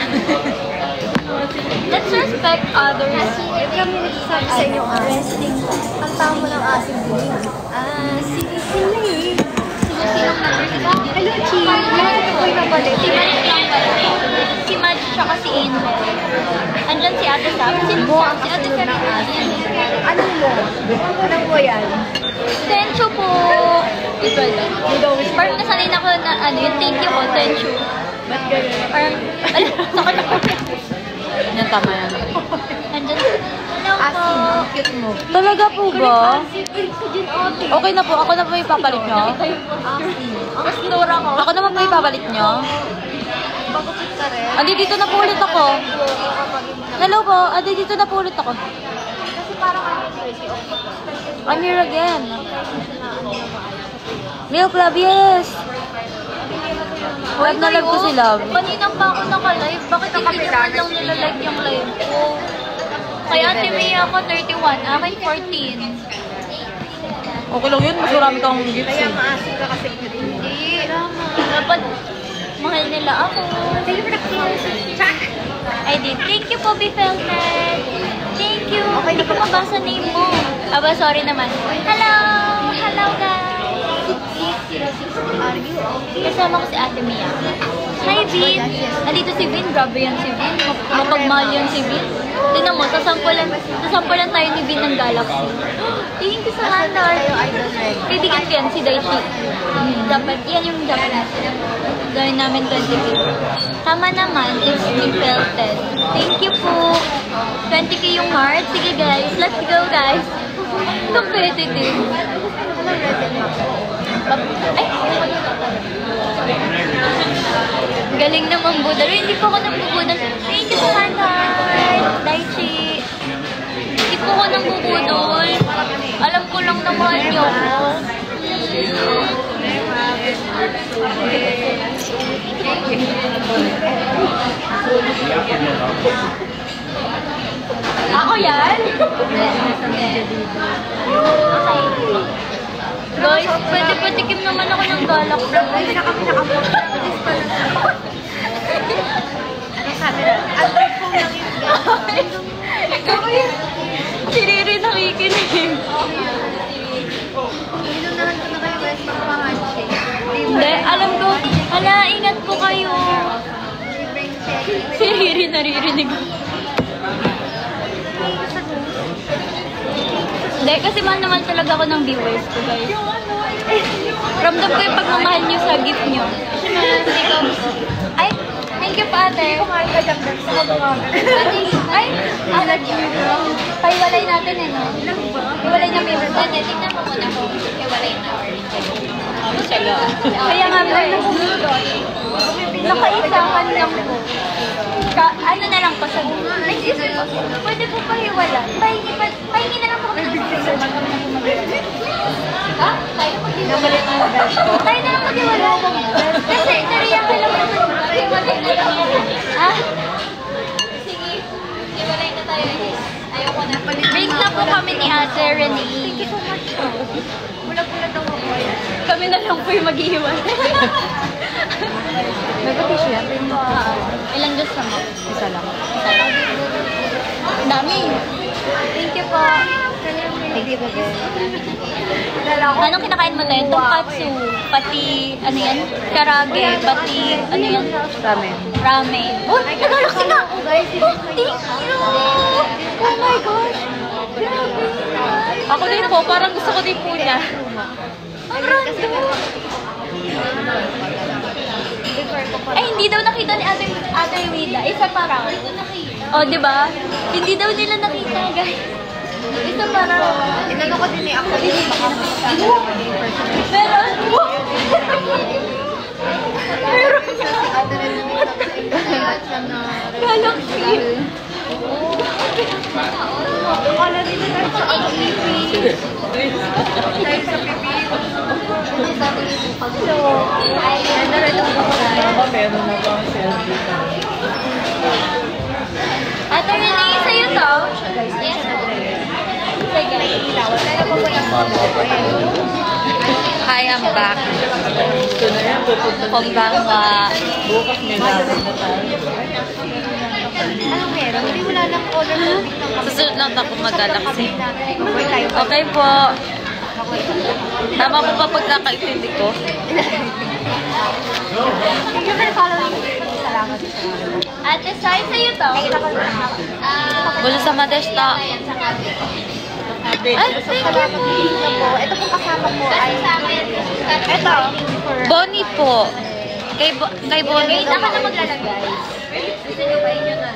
D: Let's respect others.
B: Eh, kami nagsasabi sa inyo resting. Ang tao mo ng asim din. Sili.
D: Sino-sinong number si Riri?
B: Hello, Chi. Lahat ko yung nabalik.
D: Si Marit lang pala. Si Mad tsaka si Angel. Andyan si Ate Sam. Sino
B: Mo
D: sa
B: ang
D: si Ate
B: kasunod
D: Sam?
B: ng asim. Anong mo? Anong mo yan?
D: Tensyo po. Iba lang. Parang nasanay na ako na ano, yung thank you ko, tensyo.
B: Ba't ganyan?
D: Parang, ala, sakit ako.
A: Yan, tama yan.
D: Andyan. Hello po.
B: Asim. Cute mo.
A: Talaga po ba?
B: Asim. Okay.
A: Okay na po. Ako na po ipapalit nyo.
B: Asim.
D: Mas nura ko.
A: Ako naman po ipapalit nyo.
B: Bagupit ka rin.
A: Andi, dito na po ulit ako. Hello po. Andi, dito na po ulit ako.
B: Kasi parang ano crazy.
A: I'm here again. Milk Love, yes. Love na love ko si Love.
D: Kanina pa ako naka-live. Bakit hindi niyo man lang nila-like yung live ko? Kay Ate Mia ako 31. Akin 14.
A: Okay lang yun. Mas marami kang gifts
B: Kaya
A: eh.
B: maasim ka kasi cute.
D: Hindi. Dapat mahal nila ako. I did. Thank you po, Bifelted. Thank you. Hindi ko mabasa name mo. Aba, sorry naman. Hello! Hello, guys! Kasama ko si Ate Mia. Hi, Vin! Nandito si Vin. Grabe yan si Vin. Mapagmahal yan si Vin. Tingnan mo, sasampulan tayo ni Vin ng Galaxy. Thank you sa handler. Kaibigan ko yan, si Daichi. Dapat, yan yung Japanese. Gawin namin 20k. Tama naman, it's Bifelted. Thank you po. 20k yung heart. Sige guys, let's go guys. Competitive. Ay! Galing naman budal. Hindi po ako nagbubudal. Thank you sa heart. Daichi. Hindi po ako nagbubudol. Alam ko lang na mahal niyo ako. Ako yan? Okay. Guys, pwede patikim naman ako ng galak.
B: Hindi na kami nakapunta. Ano
D: po kayo. Si Riri naririnig. Hindi, kasi mahal naman talaga ako ng viewers ko, guys. Ramdam ko yung pagmamahal niyo sa gift niyo. Ay, thank you pa, ate. Ay, alat yun. Paiwalay natin eh, no? Iwalay na viewers. Ate, tingnan mo muna kung iwalay na or kaya nga po eh. Nakaisahan lang po. Ano na lang po sa nag-isip po. Pwede po pahiwala. Pahingi na lang po kami ng scissors. Ha? Tayo mag-iwala. Tayo na lang mag-iwala. Kasi nariyan ka lang naman. Iwalay na lang. Ah? Sige. Iwalay na tayo. Ayoko na. Break na po kami ni Ate Renee. Thank you so much. Pula-pula daw ako. Kami na lang po yung mag-iwan.
B: May patisyo yan.
D: Ilang dos naman?
B: Isa lang.
D: Ang dami. Thank you po.
B: Thank you, bebe.
D: Anong kinakain mo tayo? Tonkatsu. Pati, ano yan? Karage. Pati, ano yan?
B: Ramen.
D: Ramen. Oh, naglalak sila! Oh, thank you! Oh my gosh! Grabe!
A: Ako din po, parang gusto ko din po niya.
D: Ang rando! Ay, hindi daw nakita ni Ate Wida. Isa pa raw. Oh, di ba? Hindi daw nila nakita, guys. Isa pa raw.
B: Inano ko din ako.
D: Pero, pero,
B: Si ate rin na
D: Galaxy.
B: Akala nila tayo sa pipi. Tayo sa pipi. So, ganda rin ang
D: Ate Renee, sa'yo to? Yes. Sige.
A: Hi, I'm back. Konbanwa.
B: Anong meron? Hindi wala lang order ng
A: Susunod lang ako mag-galaxy. Okay po. Tama po ba pagkakaintindi ko?
B: Thank you for following. Salamat.
D: Ate Sai, sa'yo to?
A: Bulo sa Madesta. Ay, thank you.
B: Ito po kasama po ay... Ito.
A: Bonnie po. Kay Bonnie.
D: Wait, ako na maglalagay. Gusto nyo ba inyo na?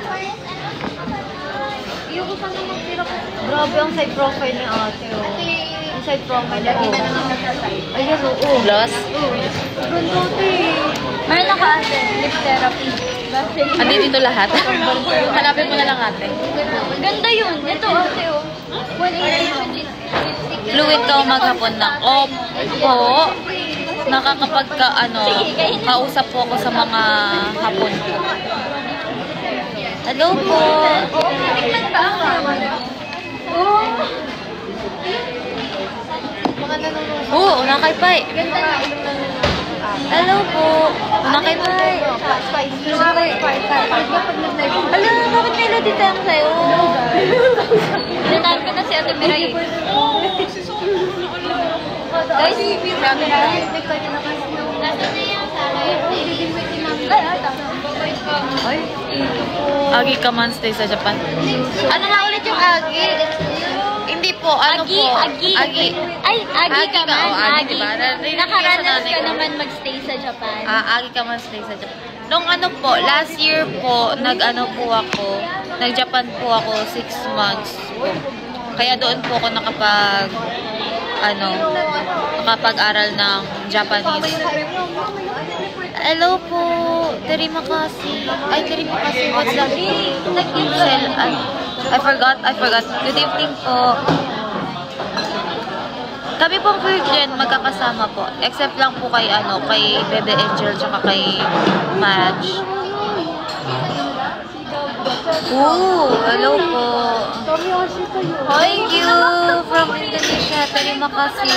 B: Ayoko sana magtira ko. Grabe ang side profile ni ate. Yung side profile. Lagi na naman sa side. Ayun, oo.
A: Gloss.
B: Ganda
D: Meron ako ate, lip therapy.
A: Andi dito lahat. Hanapin mo na lang ate.
D: Ganda yun. Ito ate oh. 180.
A: Fluid ka maghapon ng opo. Kausap po ako sa mga hapon. Hello po.
D: Tingnan ka ako. Oh.
B: Mga nanonood.
A: Oo, unakay pay.
D: Ganda na.
A: Hello po. Unakay pay. Alam, bakit may lodi tayo sa'yo?
D: Tinatawag ko na si Ate Miray. Guys, marami na. Nasaan na yan sa ay, ata.
A: Ay. Agi ka man stay sa Japan. Ano nga ulit yung Agi? Hindi po, ano
D: Agi,
A: po?
D: Agi.
A: Agi.
D: Ay, Agi ka
A: ka,
D: man.
A: oh, Agi,
D: Agi.
A: diba? Narinig ko sa
D: Nakaranas
A: nanay
D: ka
A: ko.
D: naman magstay sa Japan.
A: Agi ka man stay sa Japan. Nung ano po, last year po, nag-Japan po ako 6 months po. Kaya doon po ako nakapag-aral ng Japanese. Hello po, terimakasi. Ay, terimakasi, what's that? I forgot. Good evening po. Kami pong Virgin, magkakasama po. Except lang po kay Bebe Angel tsaka kay Madge. Ooh, hello po. Thank you from Indonesia. Terima kasih.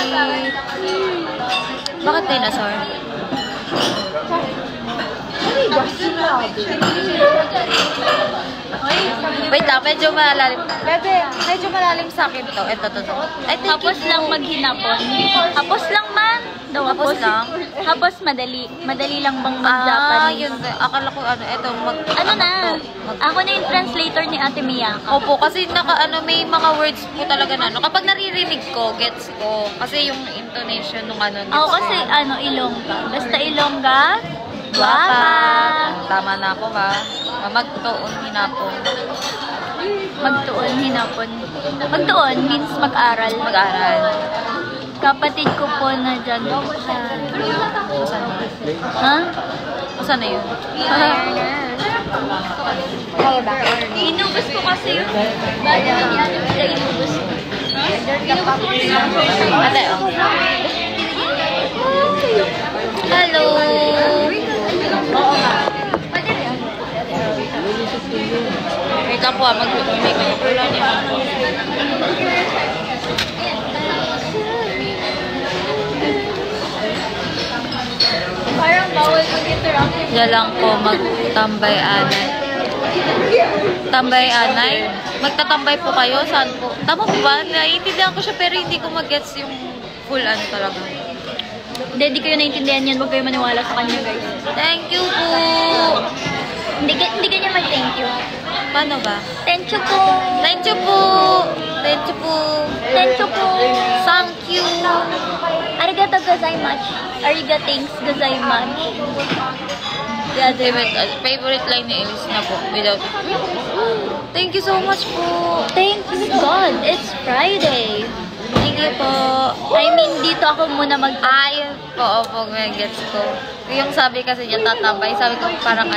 A: Bakit dinosaur? Wait lang, medyo malalim. Bebe, medyo malalim sa akin to. Ito. Ay, thank
D: Hapos
A: you.
D: lang maghinapon. Hapos lang man. Daw,
A: Hapos lang?
D: Hapos madali. Madali lang bang mag-Japanese.
A: Yun. Akala ko ito.
D: Ano na? Ako na yung translator ni Ate Mia.
A: Opo, kasi may mga words po talaga na, kapag naririnig ko, gets ko. Kasi yung intonation nung gets
D: Ako
A: ko.
D: kasi, Ilongga. Basta Ilongga,
A: Guwapa.
D: guwapa.
A: Tama na ako ha. Magtuon hinapon.
D: Magtuon, hinapon. Magtuon means mag-aral.
A: Mag-aral.
D: Kapatid ko po na dyan.
A: Saan na?
D: Ha?
A: Saan na yun?
B: Kaya ba?
D: Inubos ko kasi yun. Bakit hindi ano sila inubos ko? Inubos ko kasi yung first time.
A: Ate, Hello! Wait lang po mag-make up ko lang yan.
D: Parang bawal mag-interactive.
A: Diyan lang po magtambay-anay. Tambay-anay? Magtatambay po kayo? Saan po? Tama po ba? Naiintindihan ko siya pero hindi ko mag-gets yung full talaga.
D: Hindi kayo naintindihan yan. Huwag kayo maniwala sa kanya, guys.
A: Thank you po!
D: Hindi kanya mag-thank you.
A: Paano ba?
D: Thank you po.
A: Thank you po! Thank you po!
D: Thank you po.
A: Thank you!
D: Arigato gozaimasu. Arigatings gozaimasu.
A: Favorite line ni Elise na po. Without Thank you so much po!
D: Thanks God. It's Friday.
A: Thank you po!
D: I mean, dito ako muna
A: Ayun po, opo, gets ko. Yung sabi kasi niya tatambay, sabi ko parang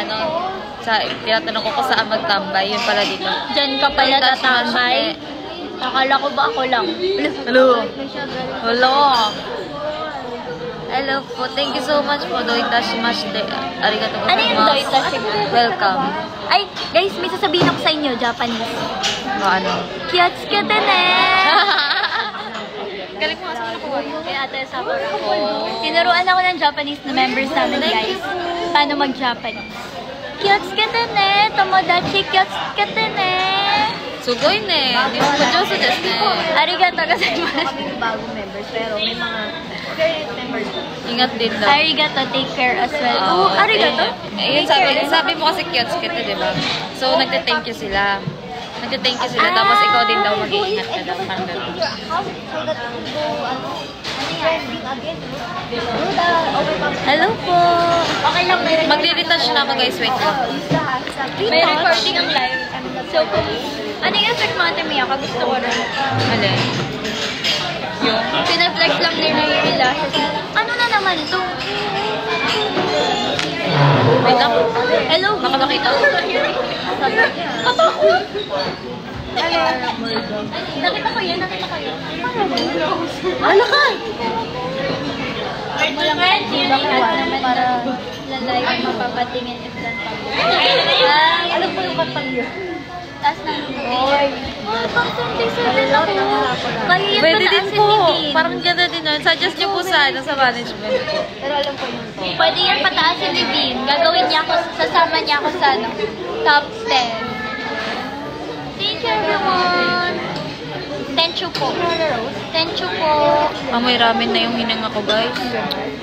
A: tinatanong ko kung saan magtambay, yun pala dito.
D: Diyan ka pala tatambay. Akala ko ba ako lang?
A: Hello! Hello! Hello po, thank you so much po, Doitashimashite. Arigatou
D: Ano yung
A: gozaimasu.
D: doitashimasu?
A: Welcome.
D: Ay, guys, may sasabihin ako sa inyo, Japanese.
A: Ano?
D: Kiyotsukete ne!
A: Galing mo nga, saan nakuha yun?
D: Kaya ate, sabar ako. Tinuruan ako ng Japanese na members namin, guys. Paano mag-Japanese. Kiyotsukete ne! Tomodachi kiyotsukete ne!
A: Sugoi ne! Nihongo desu ne!
D: Arigato gozaimasu.
B: Kami bagong members, pero may mga experienced members.
A: Ingat din daw.
D: Arigato, take care as well. Oh, arigato?
A: Yun sabi mo kasi kiyotsukete, di ba? So, nagte-thank you sila. Nagte-thank you sila, tapos ikaw din daw mag-iingat ka daw. Parang gano'n.
D: Hello po. Okay lang,
A: Magre-retouch na ako guys, wait lang.
D: may recording ang live. So, ano yung effect mo, Ate Mia? Gusto ko rin.
A: Alin? Yung?
D: Pinaflex lang nila yung eyelashes. Ano na naman to?
A: Wait lang.
D: Hello?
A: Baka makita ko.
D: Nakita ko yun, nakita ko yun.
A: Ano ka?
D: Friends, yun yung naman para lalay mapapatingin if lang pa. Ano po yung kapag yun? Taas ng boy. Pang 27 ako. Mahiyat
A: Pwede
D: na
A: din
D: taas
A: po.
D: yung
A: Parang ganda din nun. Suggest nyo po sa management po.
B: Pero alam ko yung to.
D: Pwede yan pataas si Livin. Gagawin niya ako, sasama niya ako sa top 10. Thank you everyone. Thank you po. Thank you po.
A: Amoy ramen na yung hinanga ko guys.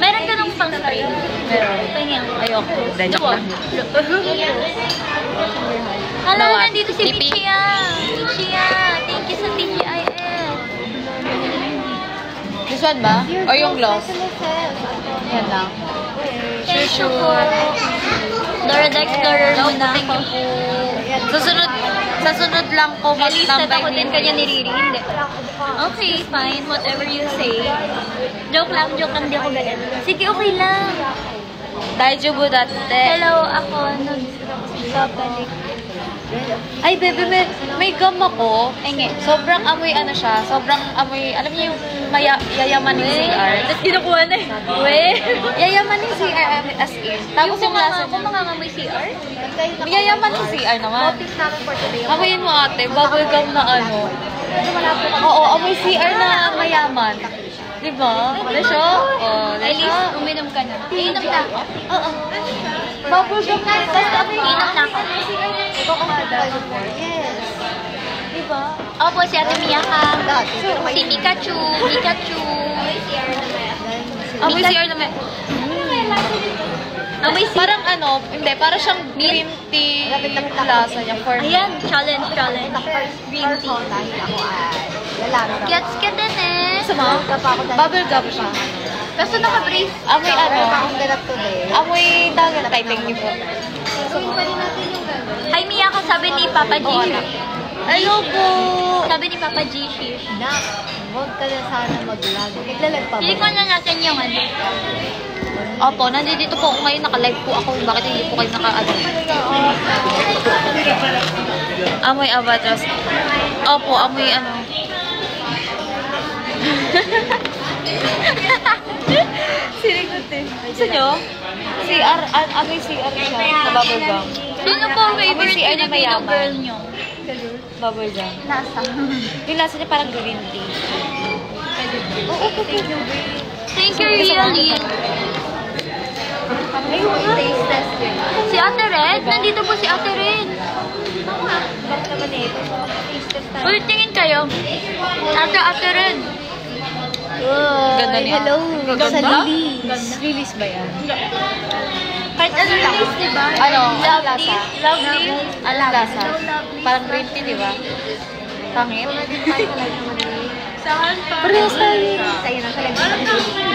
D: Meron ka nung pang spray?
A: Meron.
D: Tingnan.
A: Ayoko. Danyok lang.
D: Hello,
A: Lawat.
D: nandito si
A: Lipi.
D: Michia. Michia, thank you sa TGIF.
A: This one ba? O yung gloss? Yan lang.
D: Thank you po. Dora the Explorer muna ako.
A: Sa sunod lang po
D: Elise,
A: magtambay
D: tatakutin ka niya ni Riri. Hindi. Okay, fine. Whatever you say. Joke lang, di ako galit. Sige, okay lang.
A: Daijubu dati.
D: Hello, ako nagbabalik.
A: Ay, bebe, may gum ako.
D: Enge.
A: Sobrang amoy siya. Sobrang amoy, alam niyo yung yayamaning CR.
D: Tapos kinukuha na eh. We.
A: Yayamaning CR as in. Tapos yung lasa
D: Kung mangangamoy CR?
A: yayamaning CR naman.
B: Topics namin for today.
A: Amoyin mo ate, bubble gum na ano. Oo, amoy CR na mayaman. Diba? Ano siya? Oh, ano
D: Elise,
A: siya?
D: uminom ka na. Iinom na ako.
A: Oo.
B: Bubblegum na. Basta
D: Inom na ako.
B: ikaw kung kayo po. Yes. Diba?
D: Opo, si Ate Miyaka.
B: Dati.
D: Si Pikachu. Pikachu.
A: Amoy CR naman.
D: Amoy si...
A: Parang ano, hindi, parang siyang green tea lasa niya for me.
D: Ayan, challenge. Green tea.
B: Dahil ako ay lalaki.
D: Gets ka din eh.
A: Sama? Bubble gum siya.
D: Kaso naka-brace.
A: Amoy ano?
B: Akong ganap today.
A: Amoy dagat tayo, thank you po.
B: Gawin pa rin natin yung gano'n.
D: Hi, Miyaka, sabi ni Papa G.
A: Hello po!
D: Sabi ni Papa G, shish.
B: Nak, huwag ka na sana mag-lag. Naglalag pa ba?
D: Pili ko na natin yung ano.
A: Opo, nandito po ako ngayon, naka-live po ako. Bakit hindi po kayo naka-ano? Amoy abatros. Opo, amoy ano. Sinigot eh. Gusto nyo? CR, amoy CR siya, na bubble gum.
D: Sino po ang favorite
A: Amoy CR na
D: Filipino
A: mayaman.
D: girl nyo?
A: Bubble gum.
B: Nasa.
A: Yung lasa niya parang green tea.
B: Oo, thank you.
D: Thank you, really.
B: Ayun nga. Taste test din.
D: Si Ate Red? Nandito po si Ate Red.
B: Bakit naman ito? Taste test tayo.
D: Uy, tingin kayo. Ate Red.
B: Wow.
A: Ganda niya.
B: Hello.
A: Ganda?
B: Sa Lilis.
A: Lilis ba yan?
D: Kahit ano release, di ba?
A: Ano? Anong
D: Lovely.
A: lasa?
D: Lovely.
A: Anong lasa? Parang green tea, di ba? Pangit?
D: Saan pa?
A: Parehas tayo.
B: Sa'yo na talaga.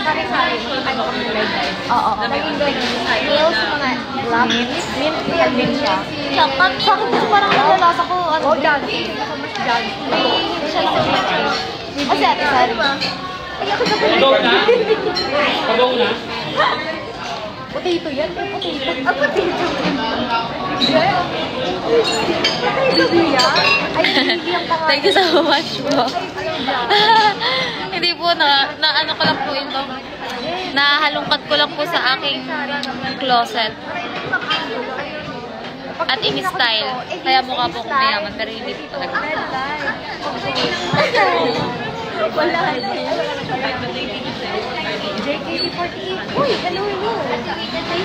B: Sari-sari. Ano kami live guys?
A: Oo.
B: Naging ganyan. Tapos mga love. Mint tea din siya.
D: Tsaka
B: Sa akin kasi parang nalasa ko, ano, jug. Mas jug. May siya sa mint tea. Kasi ate, sorry. Ay, ako na
E: Pagaw na?
B: Potato yan? May potato. Ah, potato. Potato yan? Ay, hindi ang pangalan.
A: Thank you so much po. Hindi po, na ano ko lang po ito. Nahalungkat ko lang po sa aking closet. At ini-style. Kaya mukha po akong mayaman, pero hindi po talaga.
B: Wala na yan. JKD48. Uy, hello.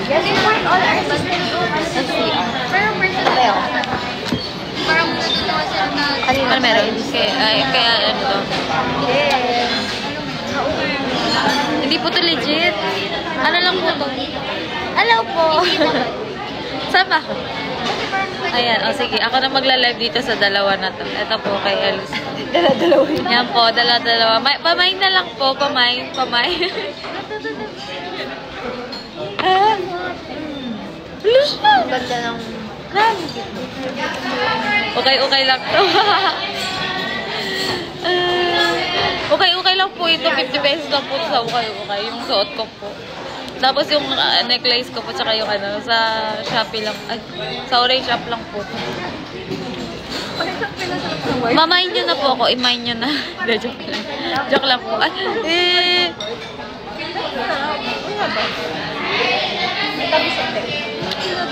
B: Yes, for all our sisters. Pero personal.
D: parang natutuwa sila na
A: Ano meron? Kaya ano to?
B: Yes.
A: Hindi po to legit. Ano lang po to? Hello po. Saan ba ako? Ayan, o sige. Ako na magla-live dito sa dalawa na to. Ito po kay Alice.
B: Dala-dalawa yun.
A: Yan po, dalawa-dalawa. Pamain na lang po. Pamain. Blush na.
B: Ang ganda ng...
A: Okay lang to. Okay lang po ito. 50 pesos lang po sa okay. Yung suot ko po. Tapos yung necklace ko po, tsaka yung ano, sa Shopee lang. Ay, sa Orange Shop lang po. Mamain nyo na po ako. Imain nyo na. Joke lang. Joke lang po. Ay,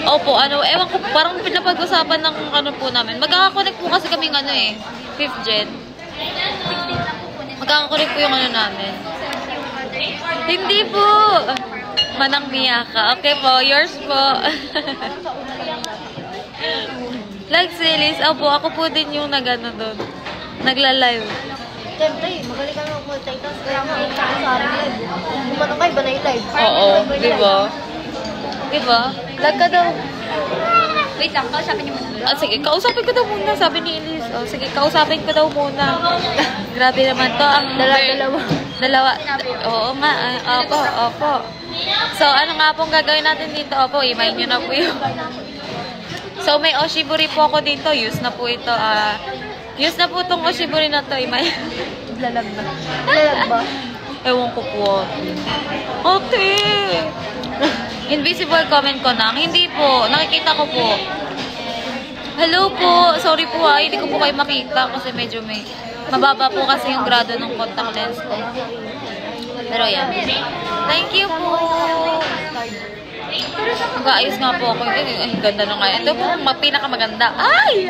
A: Opo, ano, ewan ko, parang pinapag-usapan ng ano po namin. Magkakakonect po kasi kaming ano eh, 5th gen. Magkakakonect po yung ano namin. Hindi po! Manang Miyaka. Okay po, yours po. Like Silis, opo, ako po din yung nag-ano doon. Nagla-live.
B: Siyempre, magaling kami mag-multitask. Kaya nga, sa amin live. Bumanong kayo ba na i-live?
A: Oo, di ba? Di ba? Lag ka daw.
D: Wait lang, kausapin niyo muna.
A: Ah, sige, kausapin ko daw muna, sabi ni Elise. Oh, sige, kausapin ko daw muna. Grabe naman to. Ang Dalawa. Oo nga. Opo. So, ano nga pong gagawin natin dito? Opo, imayin nyo na po yun. So, may Oshiburi po ako dito. Use na po ito. Use na po itong Oshiburi na to. Imayin.
B: Lalag ba? Lalag ba?
A: Ewan ko po. Okay. Invisible comment ko na. Hindi po. Nakikita ko po. Hello po. Sorry po hindi ko po kayo makita kasi medyo may mababa po kasi yung grado ng contact lens ko. Pero yan. Thank you po. Mag-aayos nga po ako. Ay, ganda na nga. Ito po pinakamaganda. Ay!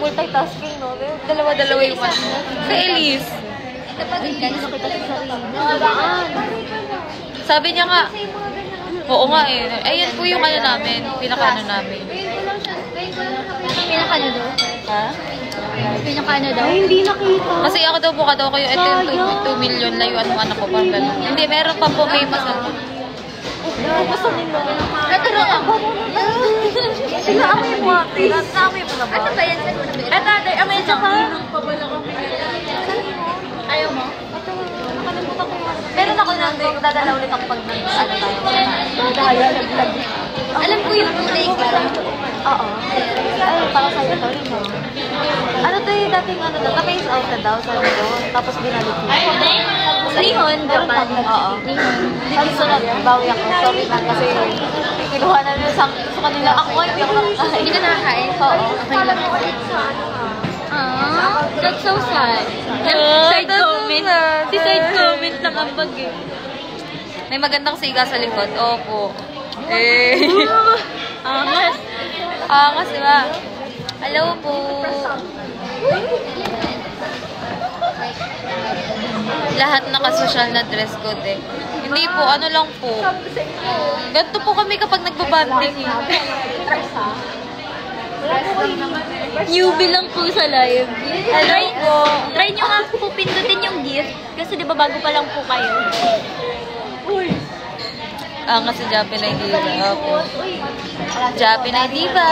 A: Multitasking, no? Dalawa-dalawa yung ano. Sa Elise. Sabi niya nga, Oo nga eh. Ayun po yung ano namin, pinaka-ano namin.
D: Pinaka ano daw?
A: Ha?
D: Pinaka ano daw?
B: Ay, hindi nakita.
A: Kasi ako daw buka daw kayo, ito yung 2 million, layuan ng anak ko, parang gano'n. Hindi, meron pa po may mas ano.
B: Gusto nila.
D: Naturo ako.
B: Sila amoy mo ate. Naamoy mo na ba?
D: Ano ba yan?
B: Eto ate, amoy ito ka.
D: Ayaw mo?
B: Nakalimutan ko yung meron ako nandun, dadala ulit ako pag ano tayo.
D: Alam ko yung tunay ka.
B: Oo. Ay, para sa'yo to rin mo. Ano to yung dating ano na, na-phase out na daw, sabi ko. Tapos binalik ko.
D: Nihon, Japan.
B: Oo. Sabi ko na, bawi ako. Sorry na kasi kinuha na nila sa kanila. Ako hindi ako nakakain.
D: Hindi ka nakakain?
B: Oo.
D: Okay lang. Ah, that's so sad. Side
A: that's so
D: comment.
A: sad.
D: Si side comment nakambag eh.
A: May magandang siga sa likod. Opo. Eh.
D: Angas.
A: Kasi ba? Hello po. Lahat naka-social na dress code eh. Hindi po, ano lang po. Ganito po kami kapag nagbabanding eh.
D: Newbie lang po sa live.
A: Hello po.
D: Try nyo nga po pindutin yung gift. Kasi di ba bago pa lang po kayo.
A: Kasi Japanese diva. Opo. Japanese diva.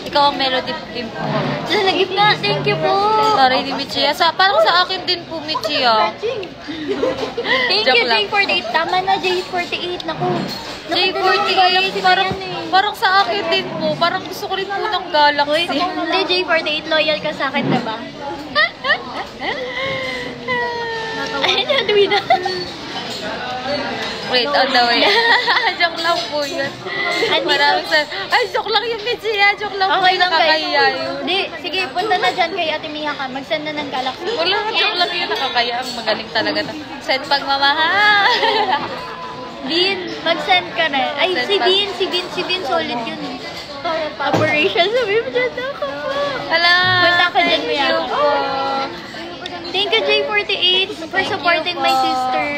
A: Ikaw ang melody team po.
D: Sa nag-gift na, thank you po.
A: Sorry ni Michia. Parang sa akin din po, Michia.
D: Thank
A: Joke
D: you,
A: lang.
D: J48. Tama na, J48. Naku.
A: J48, parang sa akin din po. Parang gusto ko rin po ng Galaxy.
D: Hindi, J48. Loyal ka sa akin, diba? Ay, naduwi na.
A: Wait, on the way. Joke lang po yun. Maraming sa... Ay, joke lang yun, Michia. Joke lang po
D: Okay
A: yun.
D: lang, guys.
A: Nakakaya yun.
D: Hindi, sige, punta na dyan kay Ate Mia ka. Mag-send na ng Galaxy.
A: Wala, joke lang yun. Nakakaya. Ang magaling talaga. Send pagmamahal.
D: Bean, mag-send ka na. Ay,
A: Send
D: si
A: pa.
D: Bean, solid yun. Operation, sabi mo dyan ako po.
A: Hala.
D: Punta ka dyan,
A: Thank
D: Mia.
A: you po.
D: Thank you, J48, for supporting my sister.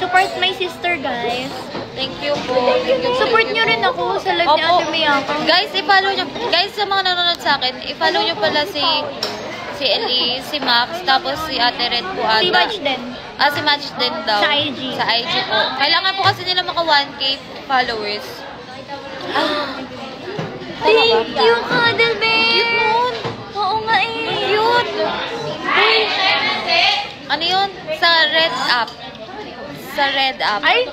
D: Support my sister, guys.
A: Thank you po. Thank you.
D: Support nyo rin ako sa live ni Ate Mia.
A: Guys, i-follow nyo. Guys, sa mga nanonood sa akin, i-follow nyo pala si Ellie, si Max, tapos si Ate Red po ata.
D: Si Match din.
A: Si Match din daw.
D: Sa IG.
A: Sa IG po. Kailangan po kasi nila maka 1K followers.
D: Thank you, Cuddle Bear! Oo nga eh.
A: Cute! Ano yun? Sa Red App. Sa Red App.
D: Ay,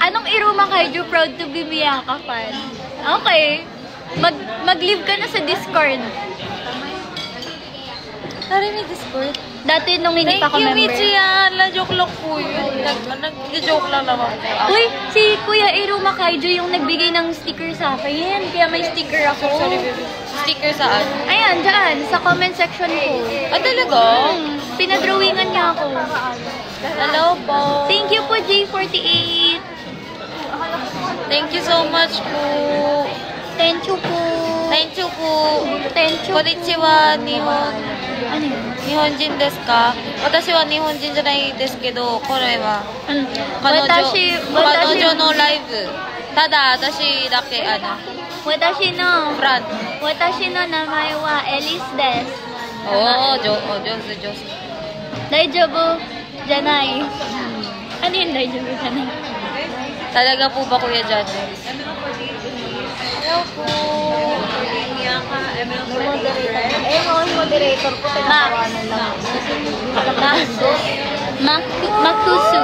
D: anong Iruma Kaiju proud to be Miyaka fan? Okay. Mag-live ka na sa Discord.
A: Sorry, may Discord.
D: Dati nung hindi pa
A: Thank
D: ako
A: you,
D: member.
A: Michi. Joke lang po yun. Nag-joke lang naman po.
D: Uy, si Kuya Iruma Kaiju yung nagbigay ng sticker sa akin. Kaya may sticker ako.
A: Sorry, baby. Sticker saan?
D: Ayan, dyan. Sa comment section ko.
A: Talaga?
D: Pinadrawingan niya ako.
A: Hello po.
D: Thank you po, J48.
A: Thank you so much po.
D: Thank you po.
A: Thank you po.
D: Thank you po.
A: Konnichiwa, Nihon.
D: Ano yun?
A: Nihonjin desu ka? Watashi wa Nihonjin janai desu kedo, kore wa
D: Ano?
A: kanojo no live. Tada, watashi dake,
D: Watashi no.
A: friend.
D: Watashi no namae wa Elise desu.
A: Josu.
D: Daijobu janai. Ano yun, daijobu janai?
A: Talaga po ba, Kuya John? Hello po.
B: Moderator ko.
D: Makusu.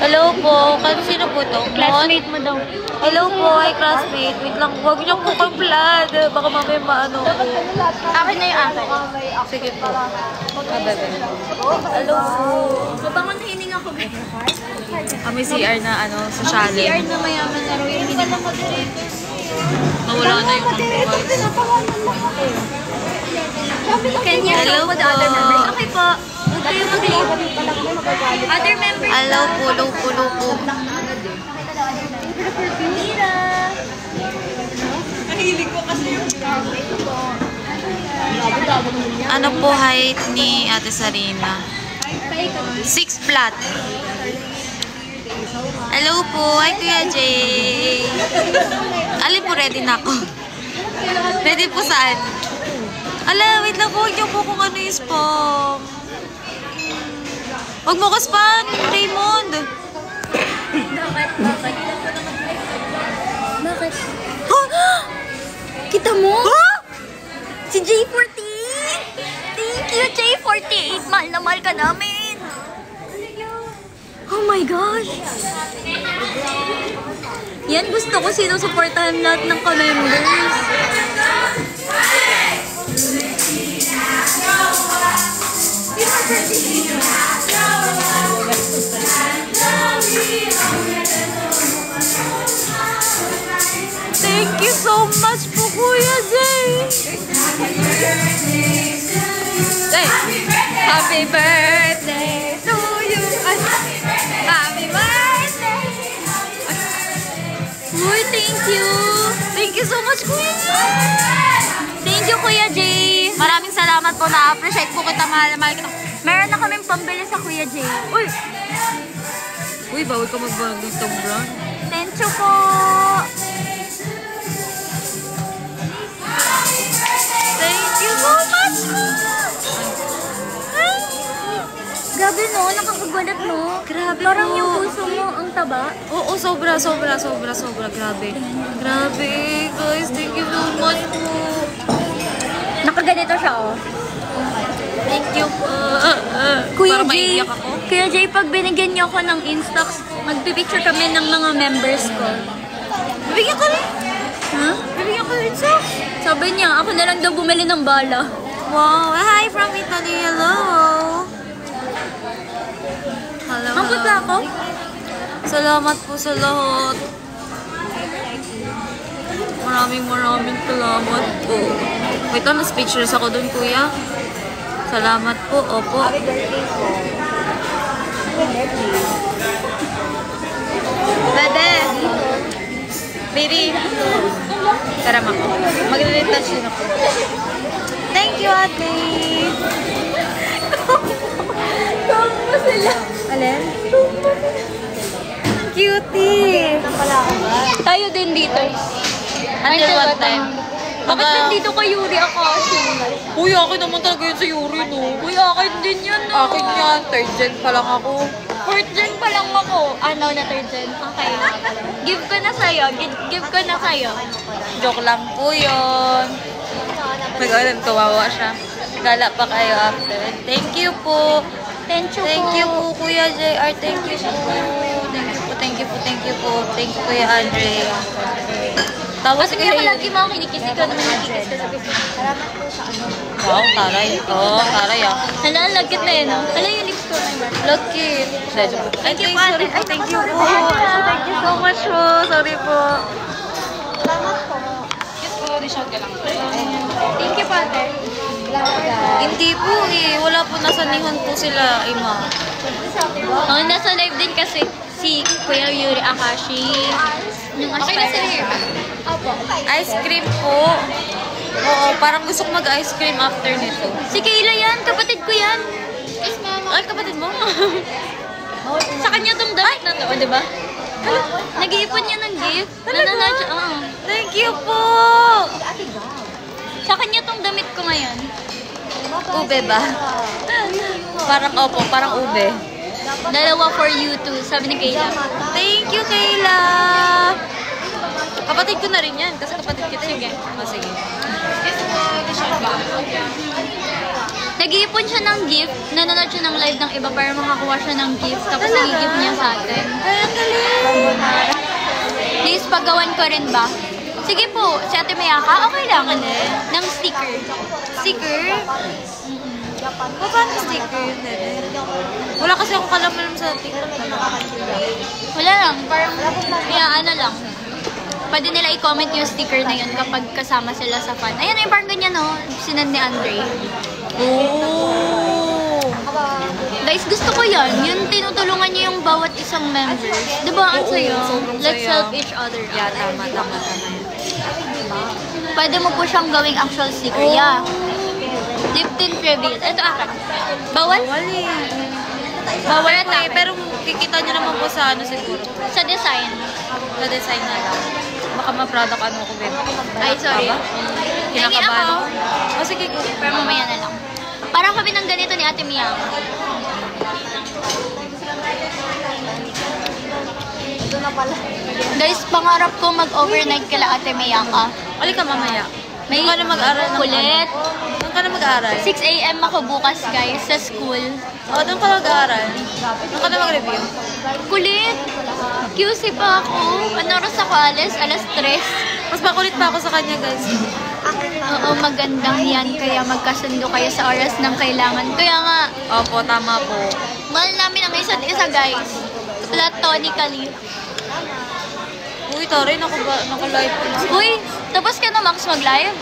A: Hello po. Sino po to?
D: Classmate mo daw.
A: Hello po, ay classmate. Wait lang, huwag niyo po kang blood. Baka mamaya maano po.
D: Akin na yung akin.
A: Sige po. Bye-bye. Hello po.
D: Mabangon na hining ako.
A: May CR na sa chalet.
D: CR na mayaman na rin. Hindi na
A: Nawala na yung voice.
D: Can you
A: Hello
D: show the
A: po.
D: other members? Okay po. Okay. Other members.
A: Hello po, hello po.
D: Mira.
C: Nahilig ko kasi yung
A: Ano po height ni Ate Sarina? 6 flat. Hello po. Hi, Kuya Jay. Alin po, ready na ako. Ready po saan? Ala, wait lang po. Huwag niyo po kung ano yung spam. Huwag mo ka spam, Raymond.
D: Bakit? Kita mo? Si J48! Thank you, J48! Mahal na mahal ka namin! Oh my gosh! Yan, gusto ko sinusuportahan lahat ng ka-members.
A: Thank you so much po, Kuya Zay. Hey, happy birthday to you. Happy birthday.
D: Uy, thank you!
A: Thank you so much, Kuya Zay.
D: Thank you, Kuya Jay!
A: Maraming salamat po. Na-appreciate po kita. Mahal na mahal kita.
D: Meron na kaming pambili sa Kuya Jay.
A: Uy! Uy, bawal ka magbago itong brand.
D: Thank you po!
A: Thank you so much.
D: Grabe no, nakakagulat no.
A: Grabe
D: Parang
A: po.
D: yung puso mo ang taba.
A: Oo, sobra. Grabe. Grabe, guys. Thank you so much po.
D: Nakaganito siya oh.
A: Thank you po.
D: Kuya
A: Parang
D: Jay,
A: maiiyak ako.
D: Kuya Jay, pag binigyan niyo ako ng Instax, magpipicture kami ng mga members ko.
A: Bibigyan ka rin.
D: Ha?
A: Bibigyan ka rin sa.
D: Sabi niya, ako na lang daw bumili ng bala.
A: Wow. Hi from Italy. Hello. Hello.
D: Ang punta ako?
A: Salamat po sa lahat. Maraming salamat po. Wait, mas pictures ako dun, kuya. Salamat po. Opo. Bebe. Baby. Tara, mako. Magre-retouch din ako. Thank you, ate.
D: Ano sila?
A: Alin? Cutie.
D: Tayo din dito.
A: Until what time?
D: Bakit nandito ka Yuri Akashi?
A: Uy, akin naman talaga yun sa Yuri, no?
D: Uy, akin din yun no.
A: Akin yan. Third gen pa lang ako.
D: Fourth gen pa lang ako. No, na third gen. Okay. Give ko na sa'yo. Give ko na sa'yo.
A: Joke lang po yun. Nag-alam, kawawa siya. Gala pa kayo after. Thank you po.
D: Thank you
A: Thank
D: po.
A: you po, Kuya JR. Thank you po. Thank you po. Thank you, Kuya Andre. Tapos
D: Kasi ako lagi mga kinikis. Ikaw naman nakikis ka sa Facebook.
A: Wow, taray. Oo, taray ah.
D: Hala, lagkit na yun. Hala, yung lips ko na yun.
A: Lucky. Thank you po. Thank you po. Thank you so much po. Sorry po.
D: Thank you, Pate.
A: Hindi po eh. Wala po. Nasa Nihon po sila, Ima.
D: Oh, nasa live din kasi si Kuya Yuri Akashi. Yung aspire.
A: Ice cream po. Oo, parang gusto ko mag-ice cream after nito.
D: Si Kayla yan, kapatid ko yan.
A: Ay, kapatid mo?
D: Sa kanya tong damit na to, di ba? Nag-iipon niya ng gift. Nananadya,
A: Thank you po!
D: Sa kanya tong damit ko ngayon.
A: Ube ba? Parang ube.
D: Dalawa for you too, sabi ni Kayla.
A: Thank you, Kayla! Kapatid ko na rin yan, kasi kapatid kita. Sige. Sige.
D: Nag-iipon siya ng gift, nanonood siya ng live ng iba para makakuha siya ng gift, tapos i-gift niya sa atin.
A: Ay, ang galing!
D: Please, paggawan ko rin ba? Sige po, si Ate Mayaka, okay lang. Ng sticker.
A: Sticker? Paano sticker yun din? Wala kasi akong kalaman sa TikTok talaga.
D: Wala lang, parang, ano lang. Pwede nila i-comment yung sticker na yun kapag kasama sila sa fan. Ayan, yung parang ganyan, no? Sinad ni Andre.
A: Oh!
D: Guys, gusto ko yan. Yung tinutulungan niyo yung bawat isang members. Diba, ang
A: Oo,
D: sayo?
A: sobrang
D: Let's
A: saya.
D: help each other out.
A: Yeah, tama.
D: Pwede mo po siyang gawing actual sticker. Yeah. Lip tint reveal. Ito akin. Bawal?
A: Wali. Bawal po eh, pero kikita nyo naman po sa ano siguro.
D: Sa design.
A: Sa design na lang. Baka ma-product ano ko, babe.
D: Ay, sorry.
A: Kinakabahan
D: ako.
A: ako. O sige, go.
D: Pero mamaya na lang. Parang kami ng ganito ni Ate Mia. Guys, pangarap ko mag-overnight kila Ate Mia ka.
A: Uli ka mamaya.
D: May
A: Doon ka na mag-aral ng
D: kulit.
A: Doon ka na mag-aral.
D: 6 a.m. ako bukas, guys, sa school.
A: O, doon ka mag-aral. Doon ka na mag-review.
D: Kulit. QC pa ako. Ano oras ako alis? Alas 3.
A: Mas makulit pa ako sa kanya, guys.
D: Oo, magandang yan. Kaya magkasundo kayo sa oras ng kailangan. Kaya nga,
A: Opo, tama po.
D: mahal namin ang isa't isa, guys. Platonically.
A: Uy, tari, naka-live ko na.
D: Uy, tapos ka na, Max, mag-live?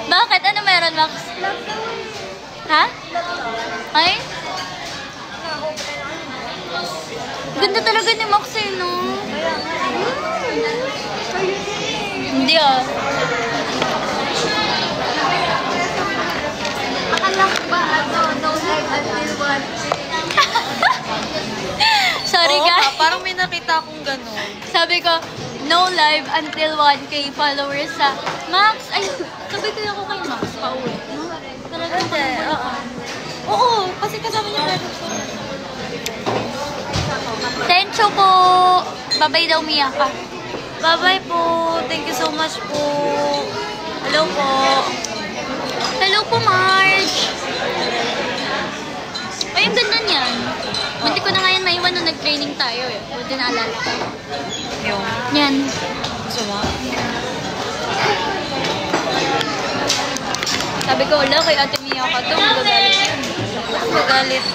D: Bakit? Ano meron, Max? Ha? Ay? Ganda talaga ni Max eh, no? Hindi ah.
B: Akala ko ba no live until 1?
D: Sorry,
A: Oo,
D: guys.
A: parang may nakita akong gano'n.
D: Sabi ko, no live until 1K followers sa Max. Ay, sabi ko ako kay Max pauwi. No? Talaga
A: Hindi, oo. Oo, kasi kasama niya meron ko.
D: Tencho po. Babay daw, Mia ka.
A: Bye-bye po. Thank you so much po. Hello po.
D: Hello po, Marge. Ay, ang ganda niyan. Buti ko na nga yan maiwan nung nag-training tayo eh. Buti naalala ko.
A: Yung.
D: Yan.
A: Gusto mo?
D: Sabi ko, wala kay Ate Mia ka to. Magagalit.
A: Magalit.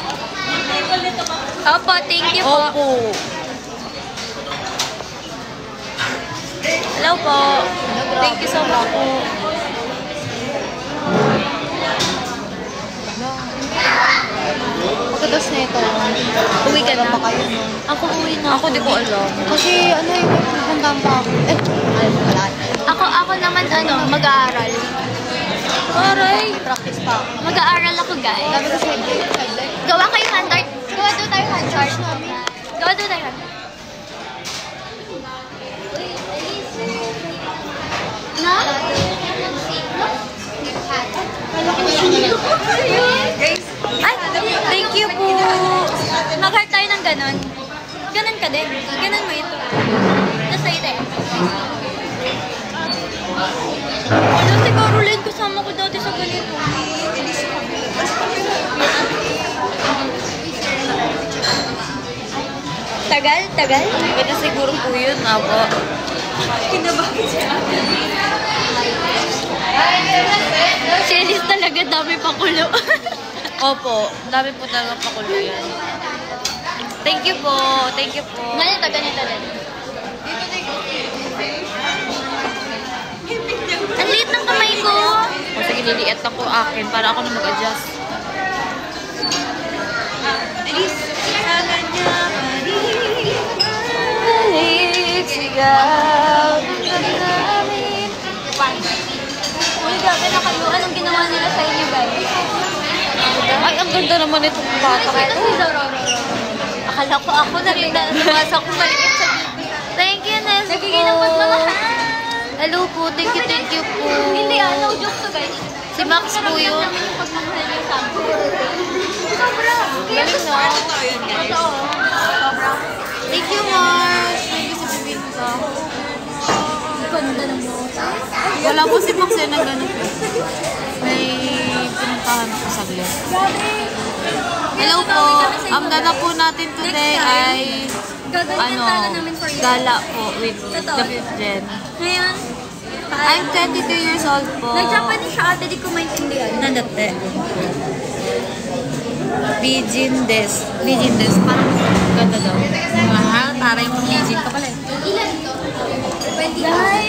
D: Opo, thank you po.
A: Opo. Hello po. Thank you so much po.
B: Pagkatas na ito.
A: Uwi ka na.
B: Pa kayo, no?
D: Ako uwi na.
A: Ako di ko alam.
B: Kasi ano yung pupuntahan pa ako. Alam mo pala.
D: Ako naman mag-aaral.
A: Aray.
B: Practice pa ako.
D: Mag-aaral ako, guys.
B: Sabi ko sideline.
D: Gawa kayo hand art. Gawa doon tayo hand art. Gawa doon tayo hand art. Na?
A: Ay, thank you po.
D: Mag-heart tayo ng ganon. Ganon ka din. Ganon mo ito. Tapos sa'yo tayo. Dati Caroline, kasama ko dati sa ganito. Tagal?
A: Ito siguro po yun, abo.
C: Kinabahan siya.
D: Si Elise talaga dami pakulo.
A: Opo, dami po talaga pakulo yan. Thank you po. Thank you po.
D: Ganito din. Ang liit ng kamay ko.
A: O sige, liliit lang po akin para ako na mag-adjust.
C: Sana niya
A: Balik, sigaw, namin.
D: Uy, grabe na kayo. Anong ginawa nila sa inyo, guys?
A: Ay, ang ganda naman itong bata ko.
D: Ito si Zororo. Akala ko ako na rin nabasa ko maliit sa
A: Thank you, Nes po.
D: Nagiging ng pagmamahal.
A: Hello po, thank you po.
D: Hindi no joke to, guys.
A: Si Max po yun.
D: namin yung pagmamahal niya sa amin. Sobra.
A: Galing no?
D: Totoo. Sobra.
A: Thank you, Mars. Thank you sa bibingka.
D: Ganda ng boses.
A: Wala po si Max na ganito. May pinuntahan ko saglit. Hello po. Ang gala po natin today ay
D: Gagawin yung tala namin for you.
A: gala po with
D: Totoo.
A: the 5th gen.
D: Ngayon,
A: I'm 22 years old po.
D: nag-Japanese siya ate, di ko maintindihan.
A: Nandate. Bijin des. Parang ganda daw. Mahal, taray mo bijin ka pala eh.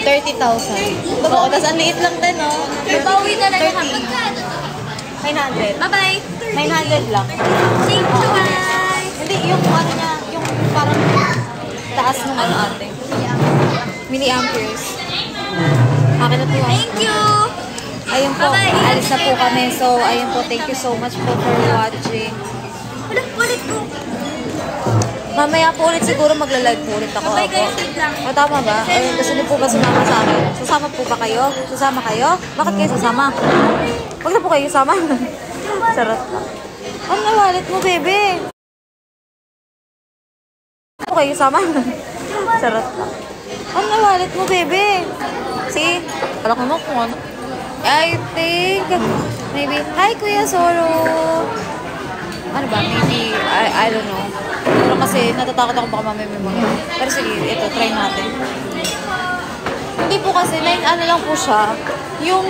A: 30,000. Oo, tas ang liit lang din, no?
D: Bawi talaga kami.
A: 900.
D: Bye-bye.
A: 900 lang.
D: Thank you, guys.
A: Hindi, yung ano niya, yung parang taas ng ano ate. Milliamperes. Akin na to.
D: Thank you.
A: Ayun po, alis na po kami. So, ayun po, thank you so much po for watching.
D: Ulit ko.
A: Mamaya po ulit siguro magla-live po ulit ako.
D: Bye guys, wait lang.
A: O, tama ba? Ayun, gusto niyo po ba sumama sa akin? Sasama po ba kayo? Sasama kayo? Bakit kayo sasama? Huwag na po kayo sasama. Sarap na. Ano na wallet mo, bebe? Huwag po kayo sasama. Sarap na. Ano na wallet mo, bebe? See? Wala ko mo kung ano. I think, maybe, hi Kuya Soro. Ano ba? Maybe, I don't know. Pero kasi natatakot ako baka mamaya may mga. Pero sige, ito, try natin. Hindi po kasi, ano lang po siya. Yung,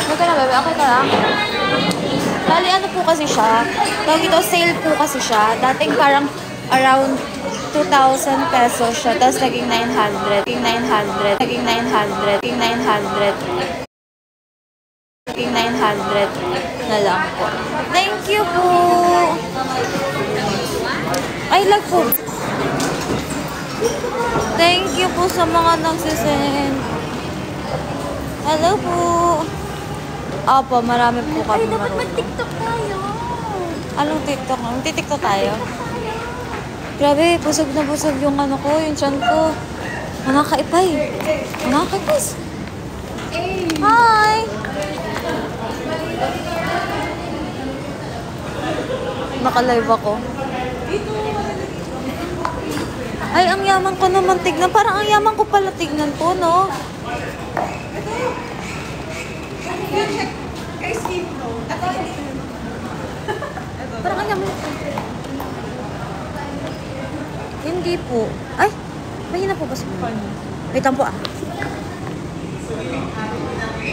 A: magkano bebe? Okay ka lang? Bali, ano po kasi siya. Tawag ito, sale po kasi siya. Dating parang around 2,000 pesos siya. Tapos naging 900. Naging 900. Naging 900. Naging 900. Naging 900 na lang po. Thank you po! I love po. Thank you po sa mga nagsisend. Hello po. Opo, marami po kami marunong.
D: Mag-TikTok tayo.
A: Anong TikTok? Magti-TikTok tayo? Grabe, busog na busog yung ano ko, yung chan ko. Manakaipay. Manakaipay. Hi! Naka-live ako. Ay, ang yaman ko naman tignan. Parang ang yaman ko pala tignan po, no? Parang ang yaman ko. Hindi po. Ay, mahina po ba sa mga? Wait lang po ah.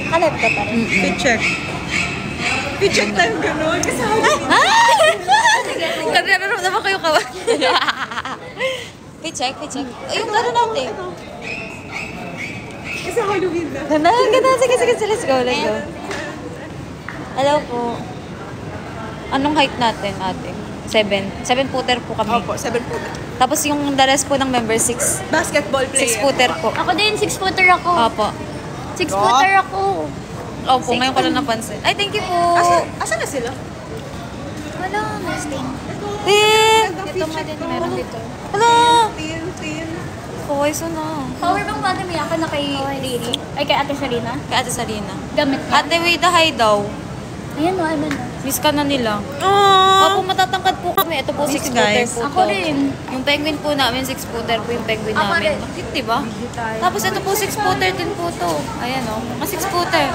A: Kalip ka pa rin.
C: Picture. Picture tayo gano'n. Kasama.
A: Kasi naman kayo kawa. Picheck. Yung gano'n natin.
C: Kasi Halloween na.
A: Ganda. Sige. Let's go. Hello po. Anong height natin, ate? 7 footer po kami.
C: Opo, 7 footer.
A: Tapos yung the rest po ng member, 6
C: Basketball player.
A: footer po.
D: Ako din, 6-footer ako.
A: Opo.
D: 6-footer ako.
A: Opo, ngayon ko lang napansin. Ay, thank you po.
C: Asan na sila?
D: Wala, nesting.
A: Ito
D: nga din, meron dito.
A: Hello.
C: Tin.
A: Kawai so na.
D: Power bank ba kami ako na kay Riri? Ay, kay Ate Sarina?
A: Kay Ate Sarina.
D: Gamit niya.
A: Ate, wait, hi daw.
D: Ayan o, ano na.
A: Miss ka na nila.
C: Aww.
A: Opo, matatangkad po kami. Ito po, 6 footer
C: guys.
A: po
D: Ako
A: to.
D: rin.
A: Yung penguin po namin, 6 footer po yung penguin
D: Ako
A: namin.
D: rin.
A: Cute, diba? Tapos ito po, 6 footer din po to. Ayan o, mga 6 footer.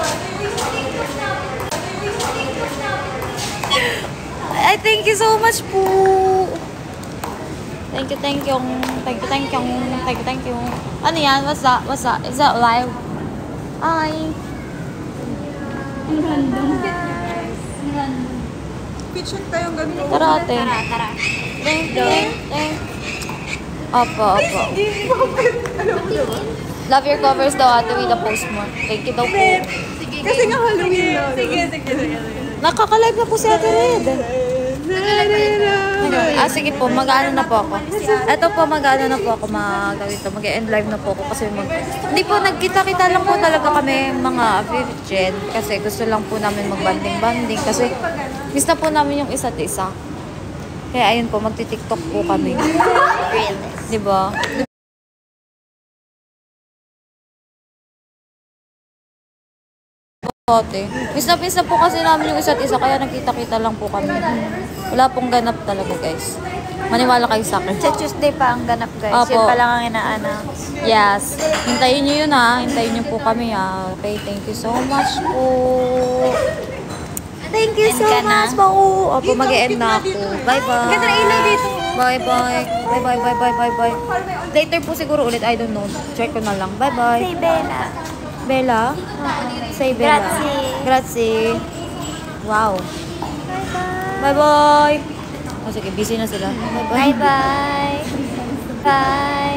A: Ay, thank you so much po. Thank you. Ano yan? What's that? Is that live? Hi.
D: Ang random.
C: Picture tayong ganito.
A: Tara, ate.
D: Tara.
A: Thank. Opo. Love your covers daw, ate, with the post mo. Thank you daw po.
C: Kasi nga Halloween na. Sige.
A: Nakaka-live na po si Ate Red. Sige po, mag-ano na po ako. Ito po, mag-ano na po ako, mag-end live na po ako kasi hindi po, nagkita-kita lang po talaga kami mga Vivigen kasi gusto lang po namin mag-banding-banding kasi miss na po namin yung isa't isa. Kaya ayun po, magti-TikTok po kami. Diba? Miss na po kasi namin yung isa't isa kaya nagkita-kita lang po kami. Wala pong ganap talaga, guys. Maniwala kayo sa akin.
B: Sa Tuesday pa ang ganap, guys.
A: Opo.
B: Yun pa lang ang ina-announce.
A: Yes. Hintayin nyo yun ha. Hintayin nyo po kami ha. Okay, thank you so much po. Thank you so much po. Opo, mag-e-end na ako. Bye-bye.
B: Ganda na ilaw dito.
A: Bye-bye. Bye-bye. Later po siguro ulit. I don't know. Check ko na lang. Bye-bye.
B: Say Bella.
A: Bella? Say Bella. Grazie. Wow. Bye-bye. Oh, sige, busy na sila. Bye-bye.
B: Bye-bye. Bye.